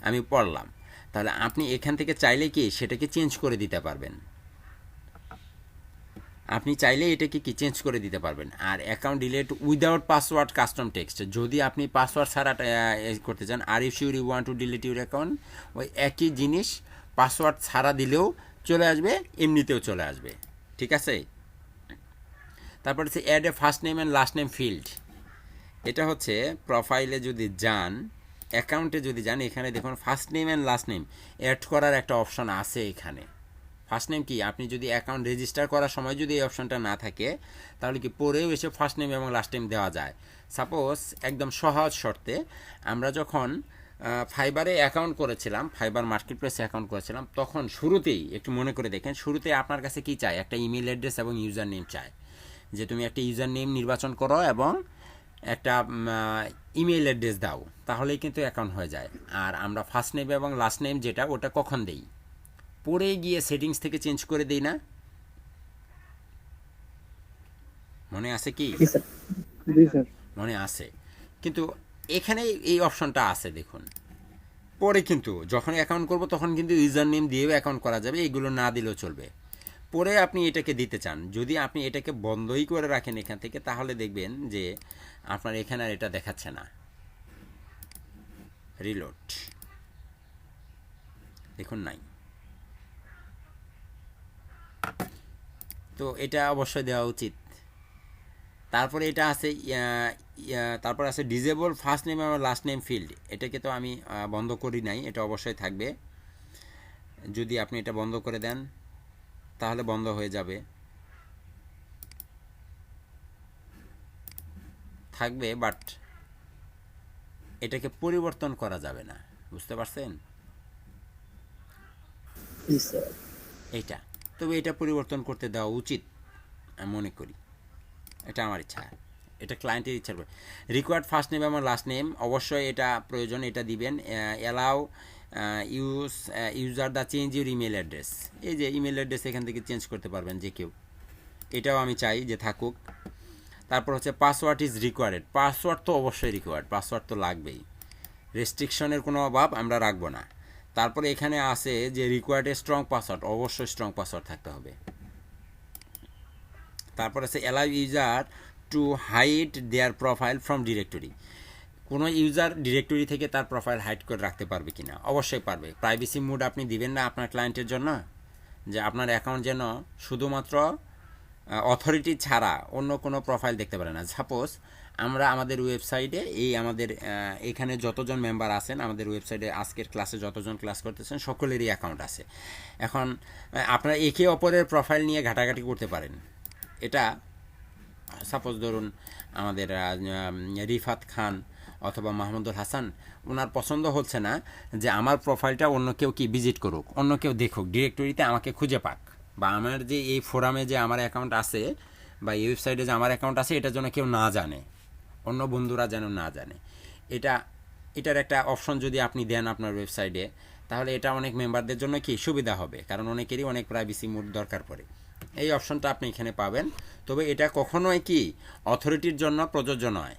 আমি পড়লাম। তাহলে আপনি এখান থেকে চাইলে কি সেটাকে চেঞ্জ করে দিতে পারবেন। আপনি চাইলে এটাকে কি চেঞ্জ করে দিতে পারবেন। আর account delete without password custom text, যদি আপনি পাসওয়ার্ড ছাড়া করতে চান, are you sure you want to delete your account, ওই একই জিনিস পাসওয়ার্ড ছাড়া দিলেও চলে আসবে, এমনিতেও চলে আসবে, ঠিক আছে। তারপর হচ্ছে add a first name and last name field. এটা হচ্ছে প্রোফাইলে যদি যান, অ্যাকাউন্টে যদি যান, এখানে দেখুন first name and last name add করার একটা অপশন আছে এখানে। ফার্স্ট নেম কি, আপনি যদি অ্যাকাউন্ট রেজিস্টার করার সময় যদি এই অপশনটা না থাকে, তাহলে কি পরেও এসে ফার্স্ট নেম এবং লাস্ট নেম দেওয়া যায়। সাপোজ একদম সহজ শর্তে আমরা যখন ফাইবারে অ্যাকাউন্ট করেছিলাম, ফাইবার মার্কেট প্লেসে অ্যাকাউন্ট করেছিলাম, তখন শুরুতেই একটু মনে করে দেখেন, শুরুতে আপনার কাছে কি চায়, একটা ইমেল অ্যাড্রেস এবং ইউজার নেম চায়, যে তুমি একটা ইউজার নেম নির্বাচন করো এবং একটা ইমেল অ্যাড্রেস দাও, তাহলেই কিন্তু অ্যাকাউন্ট হয়ে যায়। আর আমরা ফার্স্ট নেম এবং লাস্ট নেম যেটা, ওটা কখন দেই, পরে গিয়ে সেটিংস থেকে চেঞ্জ করে দেই না? মনে আছে কি? মনে আছে, কিন্তু এখানে এই অপশনটা আছে দেখুন। পরে কিন্তু যখন অ্যাকাউন্ট করব তখন কিন্তু ইউজার নেম দিয়েও অ্যাকাউন্ট করা যাবে, এগুলো না দিলেও চলবে। পরে আপনি এটাকে দিতে চান, যদি আপনি এটাকে বন্ধই করে রাখেন এখান থেকে, তাহলে দেখবেন যে আপনার এখানে আর এটা দেখাচ্ছে না। রিলোড দেখুন, নাই। তো এটা অবশ্যই দেওয়া উচিত। তারপরে এটা আছে তারপর আছে ডিজেবল ফার্স্ট নেম এবং লাস্ট নেম ফিল্ড। এটাকে তো আমি বন্ধ করি নাই, এটা অবশ্যই থাকবে। যদি আপনি এটা বন্ধ করে দেন তাহলে বন্ধ হয়ে যাবে, থাকবে, বাট এটাকে পরিবর্তন করা যাবে না, বুঝতে পারছেন? এইটা, তবে এটা পরিবর্তন করতে দেওয়া উচিত আমি মনে করি, এটা আমার ইচ্ছা, এটা ক্লায়েন্টের ইচ্ছার উপর। রিকোয়ার্ড ফার্স্ট নেম এবং লাস্ট নেম অবশ্যই এটা প্রয়োজন, এটা দিবেন। Allow user the change your email address, এই যে ইমেল অ্যাড্রেস এখান থেকে চেঞ্জ করতে পারবেন যে কেউ, এটাও আমি চাই যে থাকুক। তারপর হচ্ছে পাসওয়ার্ড ইজ রিকোয়ার্ড, পাসওয়ার্ড তো অবশ্যই রিকোয়ার্ড, পাসওয়ার্ড তো লাগবেই, রেস্ট্রিকশনের কোনো অভাব আমরা রাখবো না। তারপরে এখানে আছে যে রিকোয়ার্ড এ স্ট্রং পাসওয়ার্ড, অবশ্যই স্ট্রং পাসওয়ার্ড থাকতে হবে। তারপর আছে allow user to hide their profile from directory, কোনো ইউজার ডিরেক্টরি থেকে তার প্রোফাইল হাইড করে রাখতে পারবে কি না? অবশ্যই পারবে। প্রাইভেসি মোড আপনি দিবেন না আপনার ক্লায়েন্টের জন্য, যে আপনার অ্যাকাউন্ট যেন শুধুমাত্র অথরিটি ছাড়া অন্য কোনো প্রোফাইল দেখতে পারে না। সাপোজ আমরা আমাদের ওয়েবসাইটে আমাদের এখানে যতজন মেম্বার আছেন, আমাদের ওয়েবসাইটে আজকের ক্লাসে যতজন ক্লাস করতেছেন সকলেরই অ্যাকাউন্ট আছে। এখন আপনারা একে অপরের প্রোফাইল নিয়ে ঘাটাঘাটি করতে পারেন। এটা সাপোজ ধরুন আমাদের রিফাত খান অথবা মাহমুদুল হাসান, ওনার পছন্দ হচ্ছে না যে আমার প্রোফাইলটা অন্য কেউ কি ভিজিট করুক, অন্য কেউ দেখুক, ডিরেক্টরিতে আমাকে খুঁজে পাক, বা আমার যে এই ফোরামে যে আমার অ্যাকাউন্ট আছে বা এই ওয়েবসাইটে যে আমার অ্যাকাউন্ট আছে এটার জন্য কেউ না জানে, অন্য বন্ধুরা যেন না জানে। এটার একটা অপশন যদি আপনি দেন আপনার ওয়েবসাইটে, তাহলে এটা অনেক মেম্বারদের জন্য কি সুবিধা হবে, কারণ অনেকেরই অনেক প্রাইভেসি মোড দরকার পড়ে। এই অপশনটা আপনি এখানে পাবেন, তবে এটা কখনোই কি অথরিটির জন্য প্রযোজ্য নয়।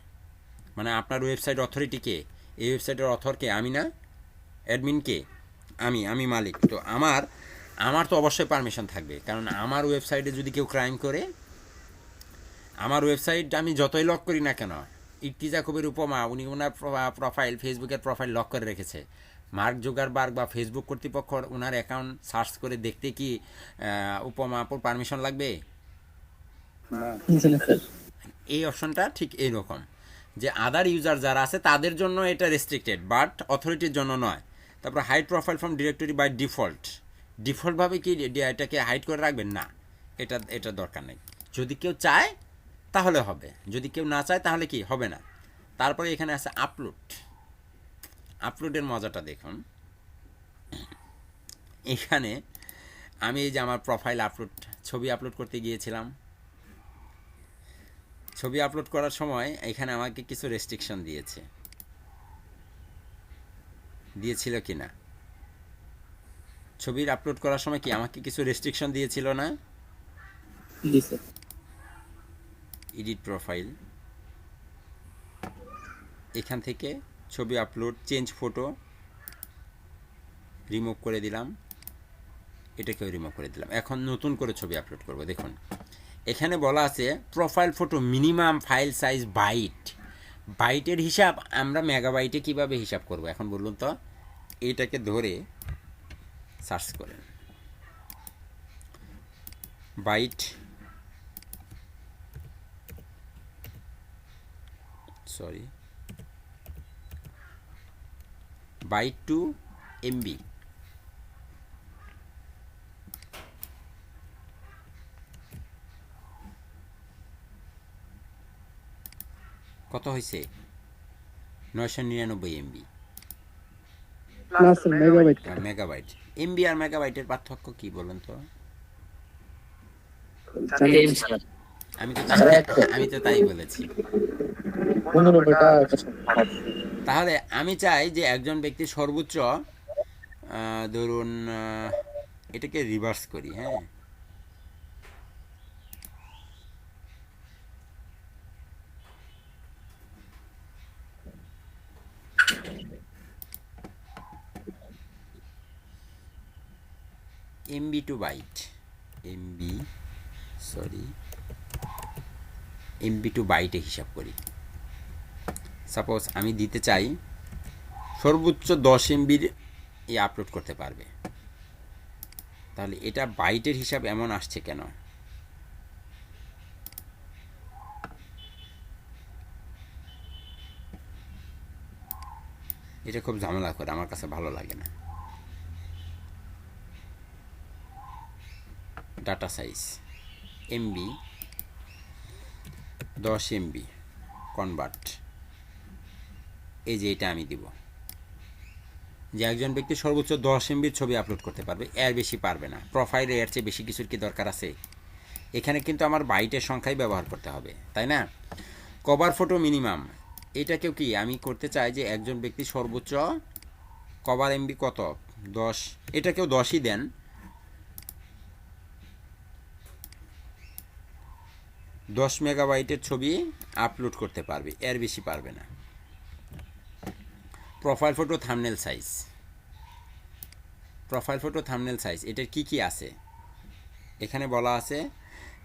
মানে আপনার ওয়েবসাইট অথরিটিকে, এই ওয়েবসাইটের অথরকে আমি না, অ্যাডমিনকে আমি মালিক, তো আমার তো অবশ্যই পারমিশন থাকবে, কারণ আমার ওয়েবসাইটে যদি কেউ ক্রাইম করে, আমার ওয়েবসাইট আমি যতই লক করি না কেন, ইর্তিজা কবির উপমা উনি ওনার প্রোফাইল, ফেসবুকের প্রোফাইল লক করে রেখেছে, মার্ক জুকারবার্গ বা ফেসবুক কর্তৃপক্ষ ওনার অ্যাকাউন্ট সার্চ করে দেখতে কি উপমা পারমিশন লাগবে? এই অপশনটা ঠিক এইরকম, যে আদার ইউজার যারা আছে তাদের জন্য এটা রেস্ট্রিক্টেড, বাট অথরিটির জন্য নয়। তারপর hide profile from directory by ডিফল্টভাবে কি এটাকে হাইড করে রাখবেন না, এটা দরকার নেই। যদি কেউ চায় তাহলে হবে, যদি কেউ না চায় তাহলে কি হবে না। তারপরে এখানে আছে আপলোডের মজাটা দেখুন। এখানে আমি এই যে আমার প্রোফাইল ছবি আপলোড করতে গিয়েছিলাম, ছবি আপলোড করার সময় এখানে আমাকে কিছু রেস্ট্রিকশন দিয়েছিল কি না? ছবির আপলোড করার সময় কি আমাকে কিছু রেস্ট্রিকশন দিয়েছিল না? এডিট প্রোফাইল, এখান থেকে ছবি আপলোড, চেঞ্জ ফটো রিমুভ করে দিলাম, এটাকেও রিমুভ করে দিলাম। এখন নতুন করে ছবি আপলোড করব। দেখুন এখানে বলা আছে profile photo minimum file size byte. বাইটের হিসাব আমরা মেগাবাইটে কিভাবে হিসাব করব এখন বলুন তো। এটাকে ধরে সার্চ করেন byte, sorry byte to MB. কত হয়েছে? 999 এমবি। না স্যার মেগাবাইট। মেগাবাইট। এমবি আর মেগাবাইটের পার্থক্য কি বলুন তো? Same sir. আমি তো তাই বলেছি। 15 টাকা। তাহলে আমি চাই যে একজন ব্যক্তি সর্বোচ্চ ধরুন এটাকে রিভার্স করি, হ্যাঁ, MB to byte, MB to বাইটে হিসাব করি। সাপোজ আমি দিতে চাই সর্বোচ্চ 10 এমবির আপলোড করতে পারবে, তাহলে এটা বাইটের হিসাব এমন আসছে কেন? এটা খুব ঝামেলা করে, আমার কাছে ভালো লাগে না। Data size MB 10 MB convert, এই যে এটা আমি দিব যে একজন ব্যক্তি সর্বোচ্চ 10 এমবির ছবি আপলোড করতে পারবে, এর বেশি পারবে না। প্রোফাইলে এর চেয়ে বেশি কিছুর কি দরকার আছে? এখানে কিন্তু আমার বাইটের সংখ্যাই ব্যবহার করতে হবে, তাই না? কভার ফটো মিনিমাম, এটাকেও কি আমি করতে চাই যে একজন ব্যক্তি সর্বোচ্চ কভার এমবি কত? 10, এটাকেও 10ই দেন। দশ মেগাবাইটের ছবি আপলোড করতে পারবে, এর বেশি পারবে না। Profile photo thumbnail size, profile photo thumbnail size এটার কি কি আছে? এখানে বলা আছে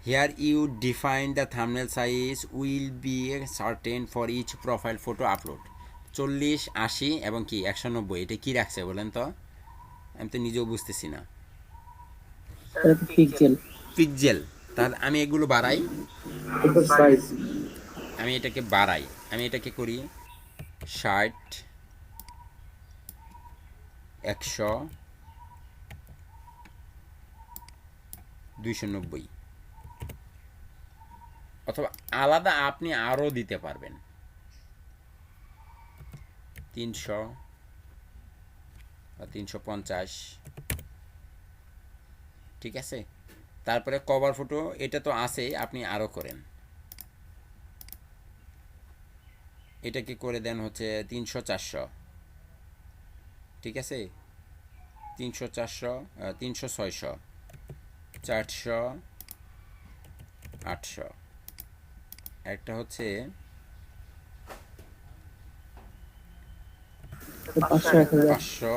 here you define the thumbnail size will be certain for each profile photo upload. 40, 80 এবং কি 190, এটা কি রাখছে বলেন তো? আমি তো নিজেও বুঝতেছি না। পিক্সেল। পিক্সেল। তাহলে আমি এগুলো বাড়াই, সাইজ আমি এটাকে বাড়াই, আমি এটাকে করি 60, 100, 290, অথবা আলাদা আপনি আরও দিতে পারবেন 300 বা 350, ঠিক আছে? তারপরে কভার ফটো এটা তো আছে, আপনি আরও করেন, এটা কি করে দেন হচ্ছে 300, 400, ঠিক আছে? 300, 400, 300, 600, 400, 800, একটা হচ্ছে 500,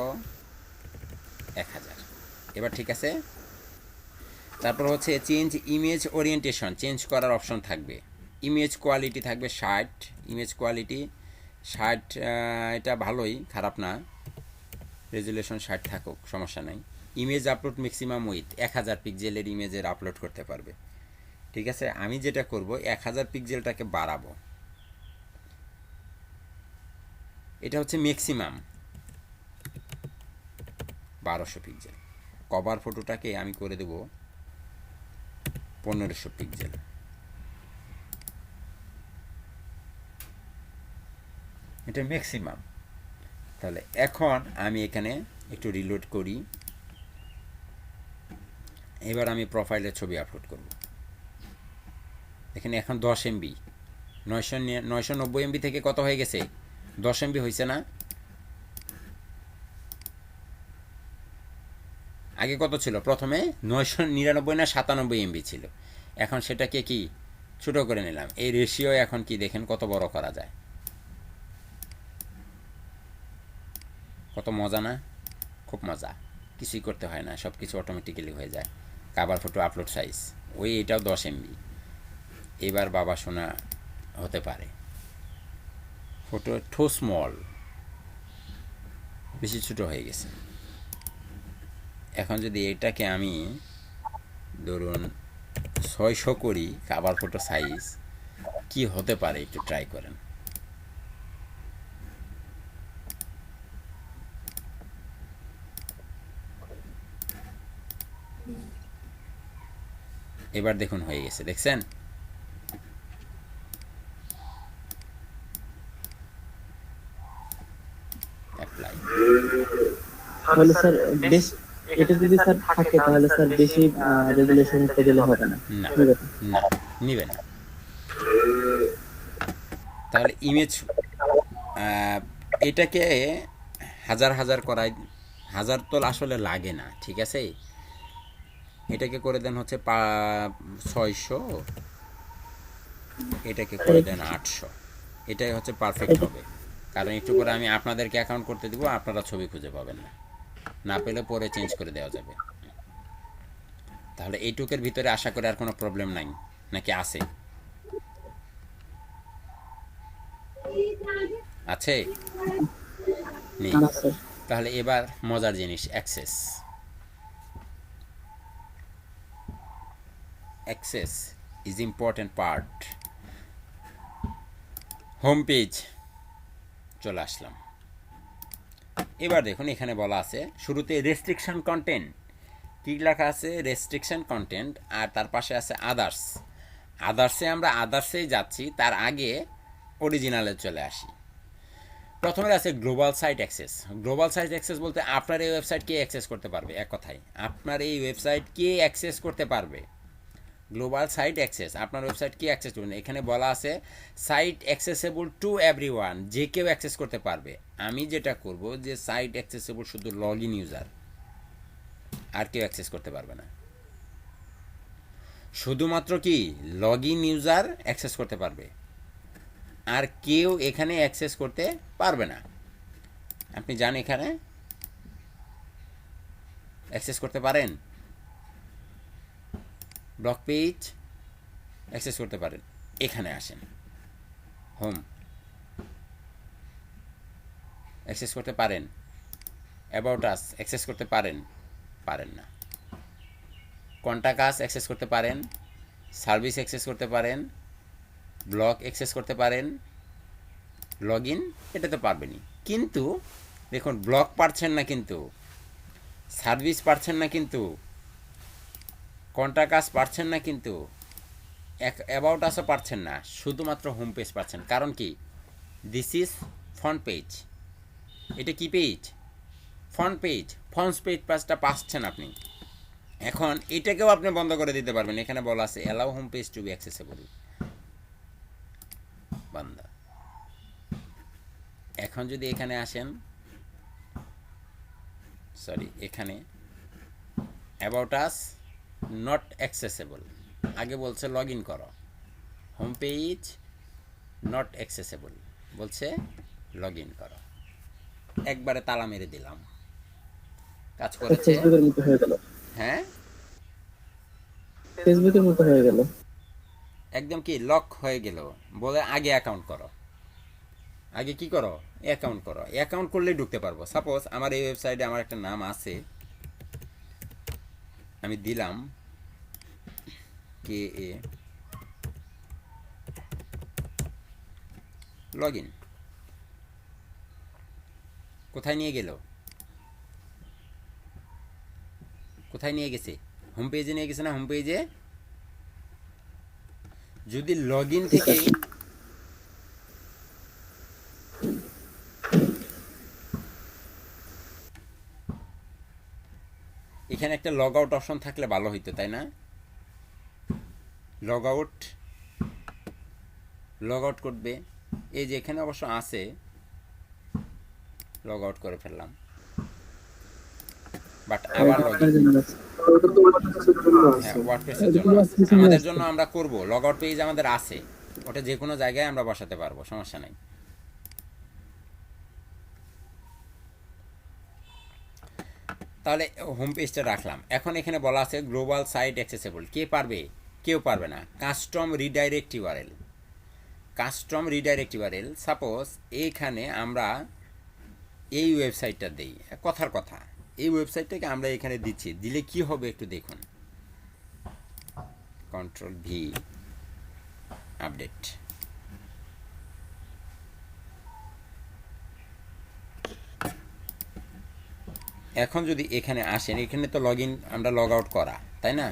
1000। এবার ঠিক আছে। তারপর হচ্ছে চেঞ্জ ইমেজ ওরিয়েন্টেশন, চেঞ্জ করার অপশন থাকবে। ইমেজ কোয়ালিটি থাকবে 60, ইমেজ কোয়ালিটি 60, এটা ভালোই, খারাপ না। রেজুলেশন 60 থাকুক, সমস্যা নাই। ইমেজ আপলোড ম্যাক্সিমাম উইথ 1000 পিক্সেলের ইমেজের আপলোড করতে পারবে, ঠিক আছে? আমি যেটা করব 1000 পিক্সেলটাকে বাড়াবো, এটা হচ্ছে ম্যাক্সিমাম 1200 পিক্সেল। কভার ফটোটাকে আমি করে দেব 1500 পিক্সেল। এটা ম্যাক্সিমাম। তাহলে এখন আমি এখানে একটু রিলোড করি, এবার আমি প্রোফাইলের ছবি আপলোড করব। এখানে এখন 10 এমবি, 990 এমবি থেকে কত হয়ে গেছে? 10 এমবি হয়েছে না? আগে কত ছিল? প্রথমে 999 না 97 এমবি ছিল, এখন সেটাকে কি ছোটো করে নিলাম। এই রেশিও এখন কি দেখেন কত বড় করা যায়, কত মজা না? খুব মজা, কিছুই করতে হয় না, সব কিছু অটোমেটিক্যালি হয়ে যায়। কাভার ফটো আপলোড সাইজ ওই এটাও 10 এমবি। এবার বাবা শোনা হতে পারে। ফটো টু স্মল, বেশি ছোটো হয়ে গেছে। এখন যদি এটাকে আমি ধরুন 600 করি কাভার ফটো সাইজ, কি হতে পারে একটু ট্রাই করেন। এবার দেখুন হয়ে গেছে, দেখছেন? অ্যাপ্লাই। তাহলে স্যার বেশ, এটা যদি স্যার থাকে তাহলে স্যার বেশি রেজুলেশন দিলে হবে না? না ঠিক আছে। না, নিবে না। তাহলে ইমেজ এটাকে হাজার হাজার করাই, হাজার তো আসলে লাগে না, ঠিক আছে? এটাকে করে দেন হচ্ছে 600, এটাকে করে দেন 800, এটাই হচ্ছে পারফেক্ট হবে। কারণ একটু করে আমি আপনাদেরকে অ্যাকাউন্ট করতে দিব, আপনারা ছবি খুঁজে পাবেন না, না পেলে পরে চেঞ্জ করে দেওয়া যাবে। তাহলে এইটুকের ভিতরে আশা করি আর কোনো প্রবলেম নাই, নাকি আছে? আছে? নেই। না স্যার। তাহলে এবার মজার জিনিস, access. Access is important part. Home page চলে আসলাম। এবার দেখুন এখানে বলা আছে শুরুতে রেস্ট্রিকশন কন্টেন্ট, কী লেখা আছে? রেস্ট্রিকশন কন্টেন্ট, আর তার পাশে আছে আদার্স। আদার্সে আমরা আদার্সেই যাচ্ছি, তার আগে অরিজিনালে চলে আসি। প্রথমে আছে global site access. Global site access বলতে আপনার এই ওয়েবসাইট কে অ্যাক্সেস করতে পারবে, এক কথায় আপনার এই ওয়েবসাইট কে অ্যাক্সেস করতে পারবে। গ্লোবাল সাইট অ্যাক্সেস, আপনার ওয়েবসাইট কি অ্যাক্সেস করবেন। এখানে বলা আছে সাইট অ্যাক্সেসেবল টু এভরিওয়ান, যে কেউ অ্যাক্সেস করতে পারবে। আমি যেটা করব যে সাইট অ্যাক্সেসেবল শুধু লগ ইন ইউজার, আর কেউ অ্যাক্সেস করতে পারবে না। শুধুমাত্র কি লগ ইন ইউজার অ্যাক্সেস করতে পারবে, আর কেউ এখানে অ্যাক্সেস করতে পারবে না। আপনি যান এখানে, অ্যাক্সেস করতে পারেন, ব্লগ পেজ অ্যাক্সেস করতে পারেন। এখানে আসেন, হোম, অ্যাক্সেস করতে পারেন। অ্যাবাউট আস অ্যাক্সেস করতে পারেন, পারেন না। কন্টাক্ট আস অ্যাক্সেস করতে পারেন, সার্ভিস অ্যাক্সেস করতে পারেন, ব্লগ অ্যাক্সেস করতে পারেন, লগ ইন এটা তো পারবেনই। কিন্তু দেখুন ব্লগ পারছেন না, কিন্তু সার্ভিস পারছেন না, কিন্তু কন্টাক্ট আস পারছেন না, কিন্তু অ্যাবাউট আসও পারছেন না, শুধুমাত্র হোম পেজ পাচ্ছেন। কারণ কি? This is front page. এটা কি page? Front page. Front page পাঁচটা পাচ্ছেন আপনি। এখন এটাকেও আপনি বন্ধ করে দিতে পারবেন। এখানে বলা আছে allow home page to be accessible, বন্ধ। এখন যদি এখানে আসেন, সরি, এখানে অ্যাবাউট আস নট অ্যাক্সেসেবল, আগে বলছে লগ ইন করো, হোম পেজ নট অ্যাক্সেসেবল বলছে লগ ইন করো। একবারে তালা মেরে দিলাম, কাজ করেছে। ফেসবুকের মতো হয়ে গেল। হ্যাঁ, ফেসবুকের মতো হয়ে গেল। একদম কি লক হয়ে গেল। বলে আগে অ্যাকাউন্ট করো, আগে কি করো? অ্যাকাউন্ট করো। অ্যাকাউন্ট করলেই ঢুকতে পারবো। সাপোজ আমার এই ওয়েবসাইটে আমার একটা নাম আছে, আমি দিলাম KA লগ ইন। কোথায় নিয়ে গেল? কোথায় নিয়ে গেছে? হোম পেজে নিয়ে গেছে না? হোম পেজে যদি লগ ইন থেকে এখানে একটা লগ আউট অপশন থাকলে ভালো হইতো, তাই না? লগ আউট করবে, এই যে এখানে অবশ্য আছে, লগ আউট করে ফেললাম, বাট আবার লগ ইন। হ্যাঁ, ওয়ার্ডপ্রেসের জন্য আছে। আমাদের জন্য আমরা করব, লগ আউট পেজ আমাদের আছে, ওটা যে কোনো জায়গায় আমরা বসাতে পারবো, সমস্যা নাই। তাহলে হোম পেজটা রাখলাম। এখন এখানে বলা আছে গ্লোবাল সাইট অ্যাক্সেসেবল, কে পারবে? কেউ পারবে না। Custom redirect URL, custom redirect URL, suppose এইখানে আমরা এই ওয়েবসাইটটা দেই, কথার কথা এই ওয়েবসাইটটাকে আমরা এখানে দিচ্ছি, দিলে কি হবে একটু দেখুন। Control V, update. এখন যদি এখানে আসেন, এখানে তো লগ ইন আমরা লগ আউট করা, তাই না?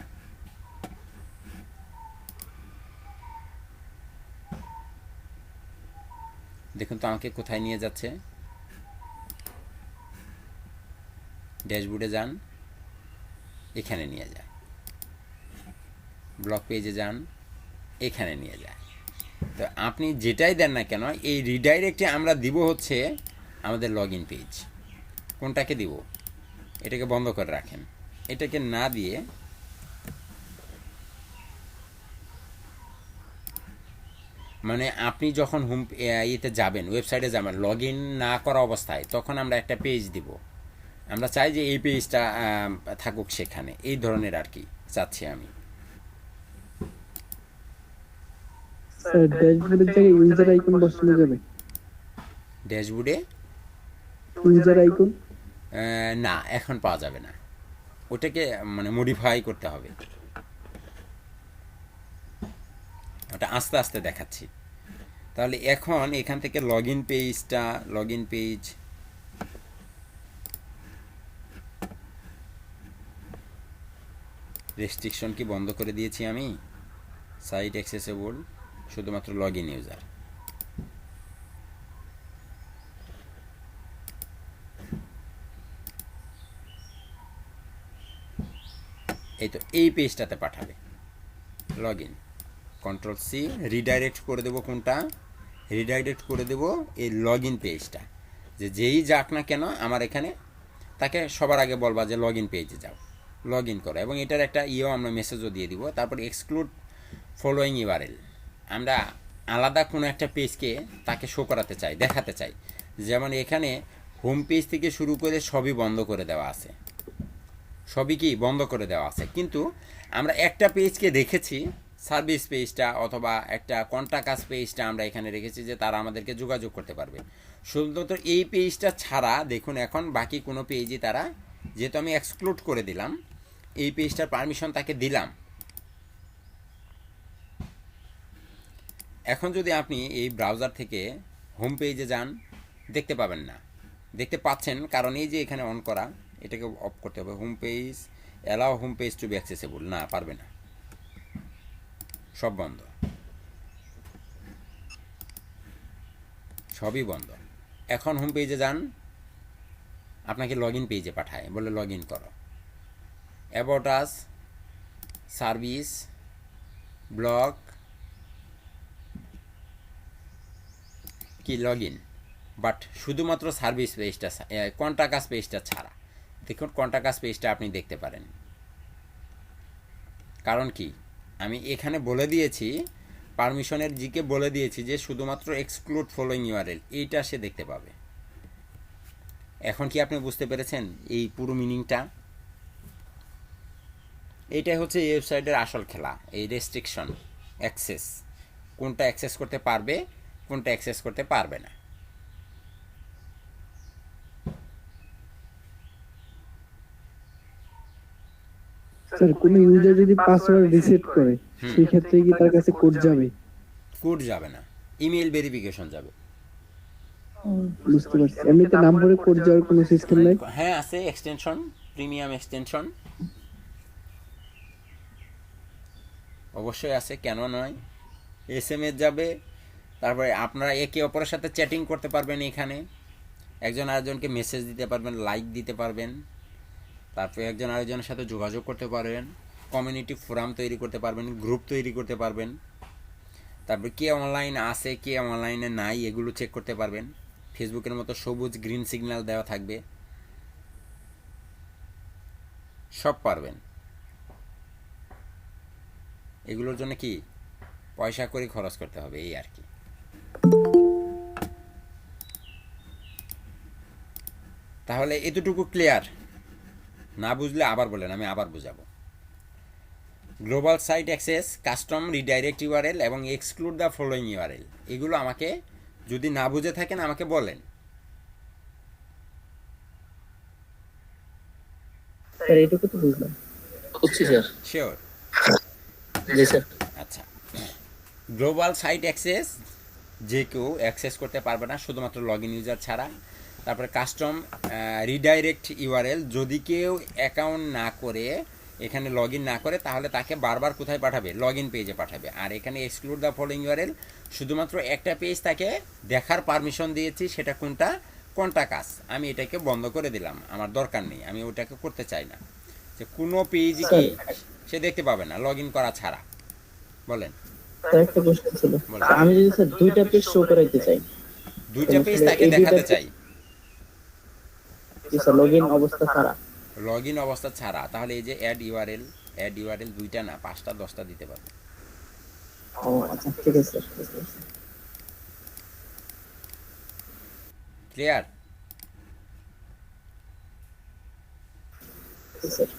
দেখুন তো আমাকে কোথায় নিয়ে যাচ্ছে। ড্যাশবোর্ডে যান, এখানে নিয়ে যায়। ব্লগ পেজে যান, এখানে নিয়ে যায়। তো আপনি যেটাই দেন না কেন, এই রিডাইরেক্টে আমরা দিব হচ্ছে আমাদের লগ ইন পেজ। কোনটাকে দিব? এটাকে বন্ধ করে রাখেন। এটাকে না দিয়ে মানে আপনি যখন ইয়েতে যাবেন, ওয়েবসাইটে যাবেন, লগ ইন না করা অবস্থায়, তখন আমরা একটা পেজ দিব। আমরা চাই যে এই পেজটা থাকুক সেখানে, এই ধরনের আর কি চাচ্ছি আমি। স্যার ড্যাশবোর্ডের জায়গায় ইউজার আইকন বসানো যাবে? ড্যাশবোর্ডে ইউজার আইকন না, এখন পাওয়া যাবে না। ওটাকে মানে মডিফাই করতে হবে। ওটা আস্তে আস্তে দেখাচ্ছি। তাহলে এখন এখান থেকে লগ ইন পেজটা, লগ ইন পেজ, রেস্ট্রিকশন কি বন্ধ করে দিয়েছি আমি? সাইট অ্যাক্সেসেবল, শুধুমাত্র লগ ইন ইউজার। এই তো এই পেজটাতে পাঠাবে log in. Control C, redirect করে দেবো কোনটা? রিডাইরেক্ট করে দেবো এই লগ ইন পেজটা। যে যেই যাক না কেন আমার এখানে, তাকে সবার আগে বলবা যে লগ ইন পেজে যাও, লগ ইন করো। এবং এটার একটা আমরা মেসেজও দিয়ে দিব। তারপর এক্সক্লুড ফলোয়িং ইউআরএল, আমরা আলাদা কোনো একটা পেজকে তাকে শো করাতে চাই, দেখাতে চাই। যেমন এখানে হোম পেজ থেকে শুরু করে সবই বন্ধ করে দেওয়া আছে, সবই কি বন্ধ করে দেওয়া আছে, কিন্তু আমরা একটা পেজকে রেখেছি, সার্ভিস পেজটা অথবা একটা কন্টাক্ট পেজটা আমরা এখানে রেখেছি, যে তারা আমাদেরকে যোগাযোগ করতে পারবে। শুধুমাত্র এই পেজটা ছাড়া দেখুন এখন বাকি কোনো পেজই তারা, যেহেতু আমি এক্সক্লুড করে দিলাম, এই পেজটার পারমিশন তাকে দিলাম। এখন যদি আপনি এই ব্রাউজার থেকে হোম পেজে যান, দেখতে পাবেন না। দেখতে পাচ্ছেন কারণ এই যে এখানে অন করা, এটাকে অফ করতে হবে। Home page, allow home page to be accessible, না পারবে না, সব বন্ধ, সবই বন্ধ। এখন হোম পেজে যান, আপনাকে লগ ইন পেজে পাঠায়, বলে লগ ইন করো। অ্যাবাউট আস, সার্ভিস, ব্লগ, কি লগ ইন, বাট শুধুমাত্র সার্ভিস পেজটা, কন্টাক্ট পেজটা ছাড়া। দেখুন কন্টাক্ট পেজটা আপনি দেখতে পারেন। কারণ কি, আমি এখানে বলে দিয়েছি, পারমিশনের জিকে বলে দিয়েছি যে শুধুমাত্র এক্সক্লুড ফলোয়িং ইউআরএল, এইটা সে দেখতে পাবে। এখন কি আপনি বুঝতে পেরেছেন এই পুরো মিনিংটা? এইটাই হচ্ছে এই ওয়েবসাইটের আসল খেলা, এই রেস্ট্রিকশন, অ্যাক্সেস, কোনটা অ্যাক্সেস করতে পারবে, কোনটা অ্যাক্সেস করতে পারবে না। স্যার কোন ইউজার যদি পাসওয়ার্ড রিসেট করে, সেই ক্ষেত্রে কি তার কাছে কোড যাবে? কোড যাবে না, ইমেল ভেরিফিকেশন যাবে। বুঝতে পারছি। এমনিতে নম্বরে কোড যাওয়ার কোনো সিস্টেম নাই? হ্যাঁ আছে, এক্সটেনশন, প্রিমিয়াম এক্সটেনশন অবশ্যই আছে, কেন নয়। এসএমএস যাবে, তারপরে আপনারা একে অপরের সাথে চ্যাটিং করতে পারবেন, এখানে একজন আরেকজনকে মেসেজ দিতে পারবেন, লাইক দিতে পারবেন, তারপরে একজন আরেকজনের সাথে যোগাযোগ করতে পারবেন, কমিউনিটি ফোরাম তৈরি করতে পারবেন, গ্রুপ তৈরি করতে পারবেন, তারপরে কে অনলাইন আছে কে অনলাইনে নাই এগুলো চেক করতে পারবেন। ফেসবুকের মতো সবুজ গ্রিন সিগন্যাল দেওয়া থাকবে, সব পারবেন। এগুলোর জন্য কি পয়সা করে খরচ করতে হবে, এই আর কি। তাহলে এতটুকু ক্লিয়ার? না বুঝলে আবার বলেন, আমি আবার বুঝাবো। Global site access, custom redirect URL এবং এক্সক্লুড দ্য ফলোয়িং ইউআরএল, এগুলো আমাকে যদি না বুঝে থাকেন আমাকে বলেন। স্যার এইটুকু তো বুঝলাম। বুঝছি স্যার। শিওর? জি স্যার। আচ্ছা, গ্লোবাল সাইট অ্যাক্সেস যে কেউ অ্যাক্সেস করতে পারবে না শুধুমাত্র লগ ইন ইউজার ছাড়া। তারপরে কাস্টম রিডাইরেক্ট ইউআরএল, যদি কেউ অ্যাকাউন্ট না করে এখানে লগ ইন না করে তাহলে তাকে বারবার কোথায় পাঠাবে? লগ ইন পেজে পাঠাবে। আর এখানে এক্সক্লুড দ্য ফলোইং ইউআরএল, শুধুমাত্র একটা পেজ তাকে দেখার পারমিশন দিয়েছি, সেটা কোনটা? কাজ আমি এটাকে বন্ধ করে দিলাম, আমার দরকার নেই, আমি ওটাকে করতে চাই না, যে কোনো পেজ কি সে দেখতে পাবে না লগ ইন করা ছাড়া। বলেন। স্যার একটা প্রশ্ন ছিল, বলেন। আমি যদি স্যার দুইটা পেজ শো করাইতে চাই, দুইটা পেজ তাকে দেখাতে চাই স্যার লগইন অবস্থা ছাড়া, লগ ইন অবস্থা ছাড়া, তাহলে এই যে অ্যাড ইউআরএল দুইটা না 5টা 10টা দিতে পারবে। ও আচ্ছা ঠিক আছে স্যার, বুঝতে পারছি। ক্লিয়ার? Sir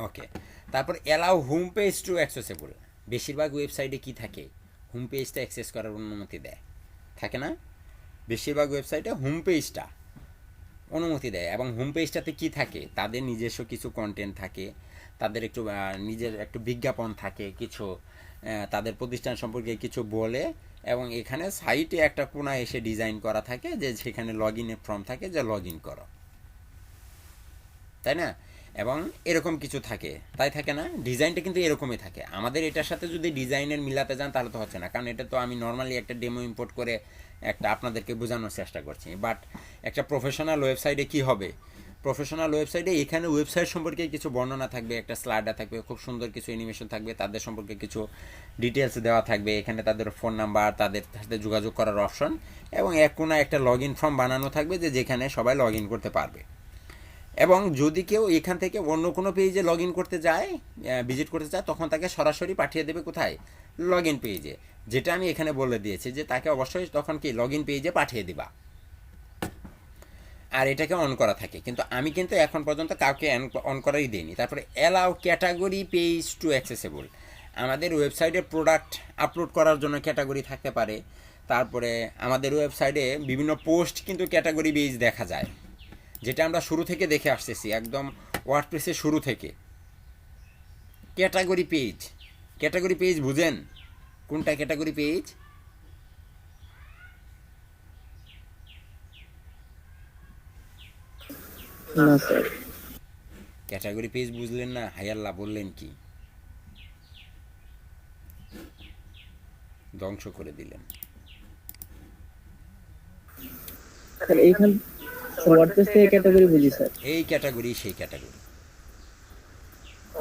okay. তারপর allow home page to accessible. বেশিরভাগ ওয়েবসাইটে কি থাকে? হোম পেজটা অ্যাক্সেস করার অনুমতি দেয়, থাকে না? বেশিরভাগ ওয়েবসাইটে হোম পেজটা অনুমতি দেয়, এবং হোম পেজটাতে কী থাকে? তাদের নিজস্ব কিছু কন্টেন্ট থাকে, তাদের একটু নিজের একটু বিজ্ঞাপন থাকে, কিছু তাদের প্রতিষ্ঠান সম্পর্কে কিছু বলে, এবং এখানে সাইটে একটা কোণায় এসে ডিজাইন করা থাকে যে সেখানে লগ ইনের ফর্ম থাকে, যে লগ ইন করো, তাই না? এবং এরকম কিছু থাকে, তাই থাকে না? ডিজাইনটা কিন্তু এরকমই থাকে। আমাদের এটার সাথে যদি ডিজাইনের মিলাতে যান তাহলে তো হচ্ছে না, কারণ এটা তো আমি নর্মালি একটা ডেমো ইম্পোর্ট করে একটা আপনাদেরকে বোঝানোর চেষ্টা করছি। বাট একটা প্রফেশনাল ওয়েবসাইটে কি হবে? প্রফেশনাল ওয়েবসাইটে এখানে ওয়েবসাইট সম্পর্কে কিছু বর্ণনা থাকবে, একটা স্লাইডার থাকবে, খুব সুন্দর কিছু অ্যানিমেশন থাকবে, তাদের সম্পর্কে কিছু ডিটেলস দেওয়া থাকবে, এখানে তাদের ফোন নাম্বার, তাদের সাথে যোগাযোগ করার অপশন, এবং এক কোণায় একটা লগ ইন ফর্ম বানানো থাকবে যে যেখানে সবাই লগ ইন করতে পারবে। এবং যদি কেউ এখান থেকে অন্য কোনো পেজে লগ ইন করতে যায়, ভিজিট করতে চায়, তখন তাকে সরাসরি পাঠিয়ে দেবে কোথায়? লগ ইন পেজে, যেটা আমি এখানে বলে দিয়েছি যে তাকে অবশ্যই তখন কি লগ ইন পেজে পাঠিয়ে দিবা। আর এটাকে অন করা থাকে, কিন্তু আমি কিন্তু এখন পর্যন্ত কাউকে অন করাই দিইনি। তারপরে allow category page to accessible. আমাদের ওয়েবসাইটে প্রোডাক্ট আপলোড করার জন্য ক্যাটাগরি থাকতে পারে। তারপরে আমাদের ওয়েবসাইটে বিভিন্ন পোস্ট কিন্তু ক্যাটাগরি বেজ দেখা যায়, যেটা আমরা শুরু থেকে দেখে আসতেছি, একদম ওয়ার্ডপ্রেসের শুরু থেকে। ক্যাটাগরি পেজ বুঝেন কোনটা ক্যাটাগরি পেজ? না স্যার। ক্যাটাগরি পেজ বুঝলেন না? হায়াল্লা বললেন কি? ধ্বংস করে দিলেন। স্যার এইখান ওয়ার্ডপ্রেস থেকে ক্যাটাগরি বুঝি স্যার। এই ক্যাটাগরি সেই ক্যাটাগরি।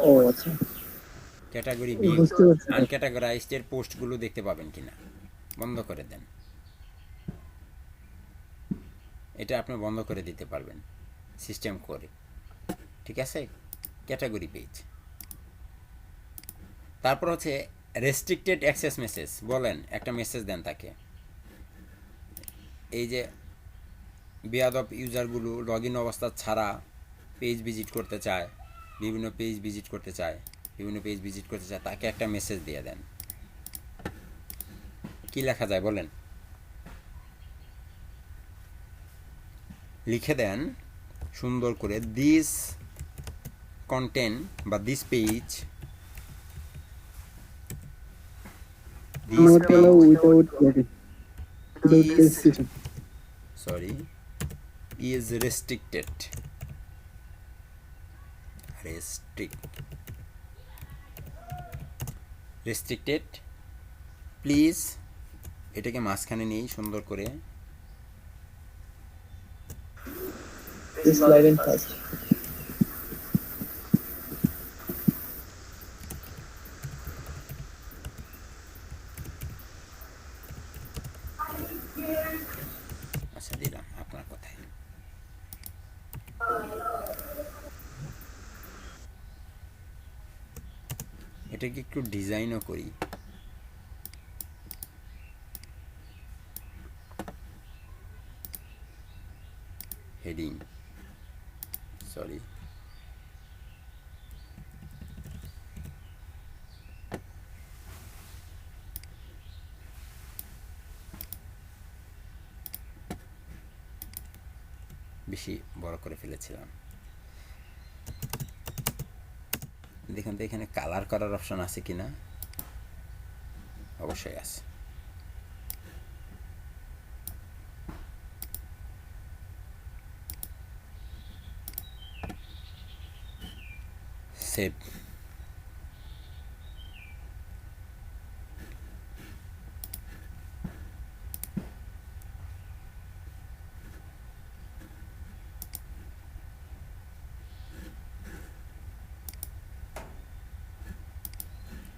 ও আচ্ছা, ক্যাটাগরি বি বুঝতে পারছি। আনক্যাটাগরাইজড পোস্টগুলো দেখতে পাবেন কিনা বন্ধ করে দেন, এটা আপনি বন্ধ করে দিতে পারবেন সিস্টেম করে, ঠিক আছে? Category page. তারপর হচ্ছে রেস্ট্রিক্টেড অ্যাক্সেস মেসেজ। বলেন, একটা মেসেজ দেন তাকে, এই যে বেয়াদব ইউজারগুলো লগ ইন অবস্থা ছাড়া পেজ ভিজিট করতে চায়, বিভিন্ন পেজ ভিজিট করতে চায়, তাকে একটা মেসেজ দিয়ে দেন। কি লেখা যায় বলেন? লিখে দেন সুন্দর করে, দিস কন্টেন্ট বা this page is restricted please. এটাকে মাঝখানে নেই সুন্দর করে, আচ্ছা দিলাম আপনার কথায়। এটাকে একটু ডিজাইনও করি। সরি, বেশি বড় করে ফেলেছিলাম। দেখুন তো এখানে কালার করার অপশন আছে কি না, অবশ্যই আছে। সেভ।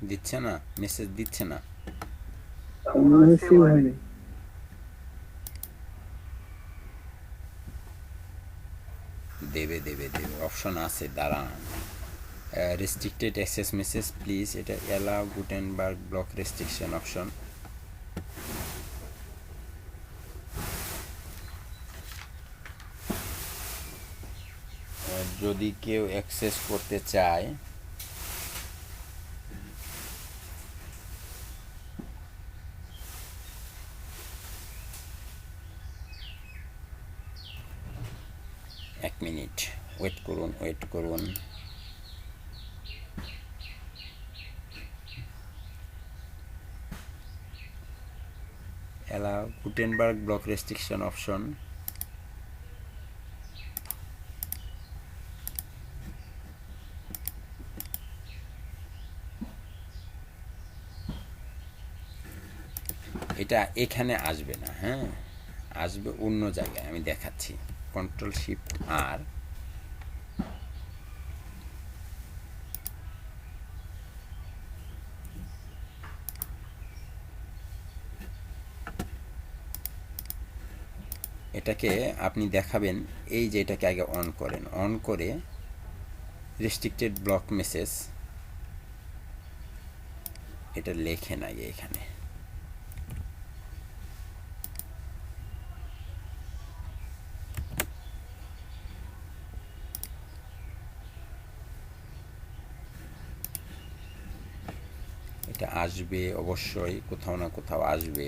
দিচ্ছে না, মেসেজ দিচ্ছে না। মেসেজ হয়নি। দেবে দেবে দেবে, অপশন আছে, দাঁড়ান। রেস্ট্রিক্টেড অ্যাক্সেস মেসেজ প্লিজ, এটা allow Gutenberg block restriction option. যদি কেউ অ্যাক্সেস করতে চায় এক মিনিট ওয়েট করুন, ওয়েট করুন। Allow Gutenberg block restriction option. এটা এখানে আসবে না, হ্যাঁ, আসবে অন্য জায়গায়, আমি দেখাচ্ছি। কন্ট্রোল শিফট আর, এটাকে আপনি দেখাবেন, এই যে এটাকে আগে অন করেন, অন করে রেস্ট্রিক্টেড ব্লক মেসেজ এটা লেখেন আগে এখানে। এটা আসবে অবশ্যই, কোথাও না কোথাও আসবে।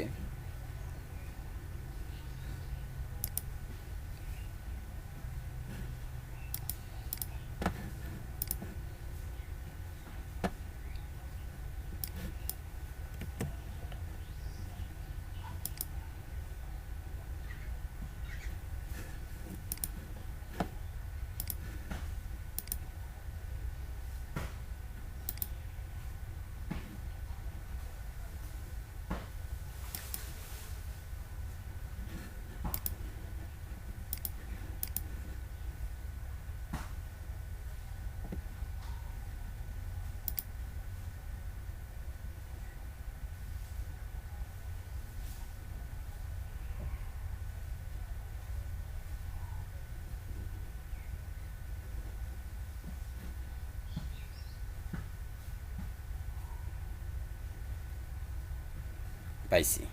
পাইছি।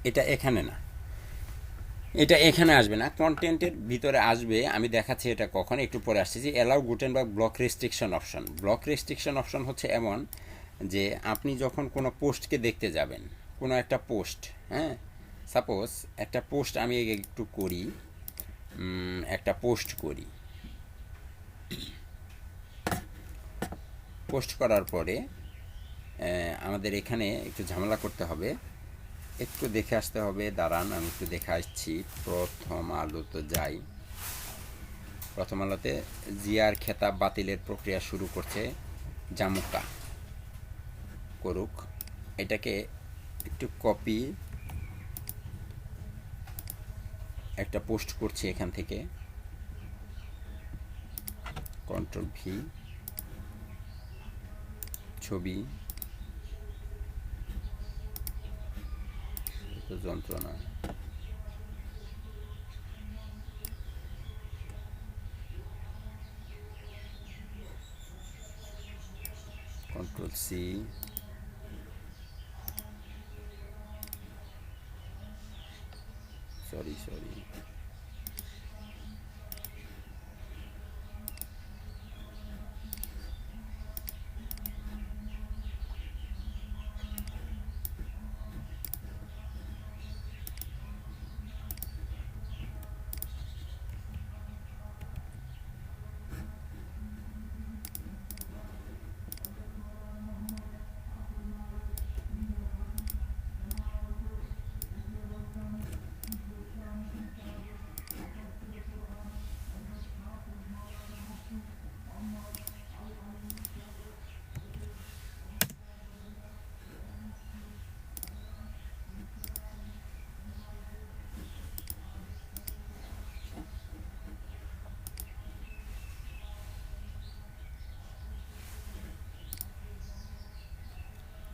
এটা এখানে না, এটা এখানে আসবে না, কন্টেন্টের ভিতরে আসবে। আমি দেখাচ্ছি এটা কখন, একটু পরে আসছে। যে allow Gutenberg block restriction option. Block restriction option হচ্ছে এমন যে আপনি যখন কোনো পোস্টকে দেখতে যাবেন, কোনো একটা পোস্ট, হ্যাঁ, সাপোজ একটা পোস্ট আমি একটু করি, একটা পোস্ট করি, পোস্ট করার পরে আমাদের এখানে একটু ঝামেলা করতে হবে, একটু দেখে আসতে হবে। দাঁড়ান আমি একটু দেখে আসছি। প্রথম আলোতে যাই। প্রথম আলোতে জিয়ার খেতাব বাতিলের প্রক্রিয়া শুরু করছে জামুকা, করুক। এটাকে একটু কপি, একটা পোস্ট করছি এখান থেকে, কন্ট্রোল ভি, ছবি, যন্ত্রণা, কন্ট্রোল সি, সরি,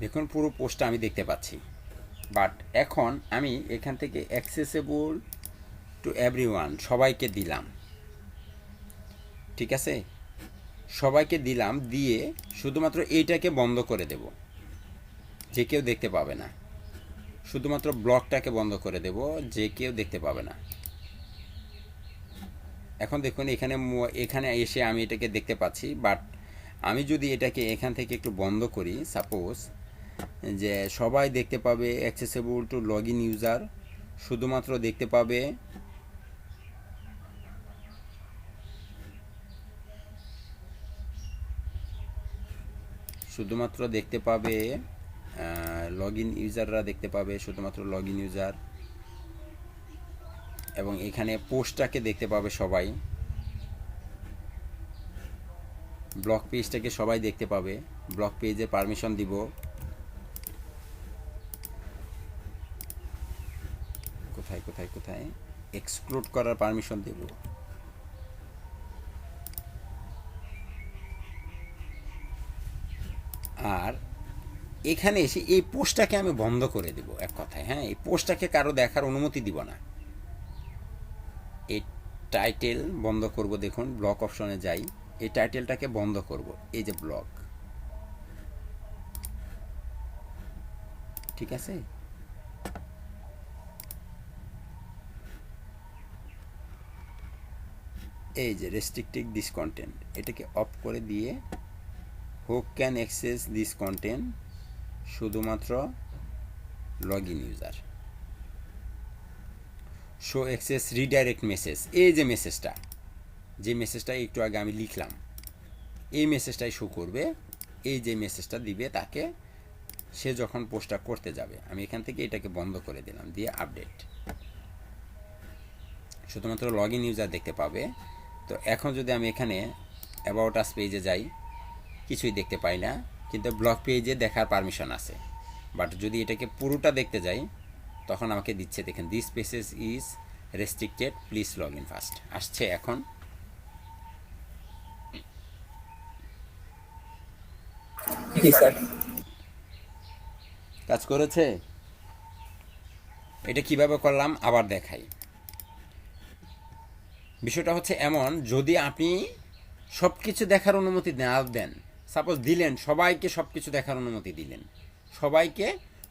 দেখুন পুরো পোস্টটা আমি দেখতে পাচ্ছি। বাট এখন আমি এখান থেকে অ্যাক্সেসেবল টু এভরিওয়ান সবাইকে দিলাম, ঠিক আছে, সবাইকে দিলাম, দিয়ে শুধুমাত্র এইটাকে বন্ধ করে দেব, যে কেউ দেখতে পাবে না। শুধুমাত্র ব্লকটাকে বন্ধ করে দেব, যে কেউ দেখতে পাবে না। এখন দেখুন এখানে এখানে এসে আমি এটাকে দেখতে পাচ্ছি, বাট আমি যদি এটাকে এখান থেকে একটু বন্ধ করি, সাপোজ যে সবাই দেখতে পাবে accessible to log in user, শুধুমাত্র দেখতে পাবে লগ ইন ইউজাররা দেখতে পাবে, শুধুমাত্র লগ ইন ইউজার, এবং এখানে পোস্টটাকে দেখতে পাবে সবাই, ব্লক পেজটাকে সবাই দেখতে পাবে। ব্লক পেজে পারমিশন দিব, কোথায় কোথায় কোথায় এক্সক্লুড করার পারমিশন দেব। আর এখানে এসে এই পোস্টটাকে আমি বন্ধ করে দেব, এক কথায়। হ্যাঁ, এই পোস্টটাকে কারো দেখার অনুমতি দিব না। এই টাইটেল বন্ধ করব, দেখুন ব্লক অপশনে যাই, এই টাইটেলটাকে বন্ধ করব, এই যে ব্লক, ঠিক আছে। এই যে রেস্ট্রিক্টিং দিস কন্টেন্ট, এটাকে অফ করে দিয়ে who can access this content, শুধুমাত্র log in user. Show access redirect message, এই যে মেসেজটা, যে মেসেজটা একটু আগে আমি লিখলাম, এই মেসেজটাই শো করবে। এই যে মেসেজটা দিবে তাকে, সে যখন পোস্টটা করতে যাবে। আমি এখান থেকে এটাকে বন্ধ করে দিলাম, দিয়ে আপডেট, শুধুমাত্র লগ ইন ইউজার দেখতে পাবে। তো এখন যদি আমি এখানে অ্যাবাউট আস পেজে যাই, কিছুই দেখতে পাই না, কিন্তু ব্লগ পেজে দেখার পারমিশন আছে। বাট যদি এটাকে পুরোটা দেখতে যাই, তখন আমাকে দিচ্ছে, দেখেন this pages is restricted, please log in first আসছে। এখন জি স্যার। কাজ করেছে। এটা কিভাবে করলাম আবার দেখাই। বিষয়টা হচ্ছে এমন, যদি আপনি সব কিছু দেখার অনুমতি না দেন, সাপোজ দিলেন সবাইকে সব কিছু দেখার অনুমতি দিলেন, সবাইকে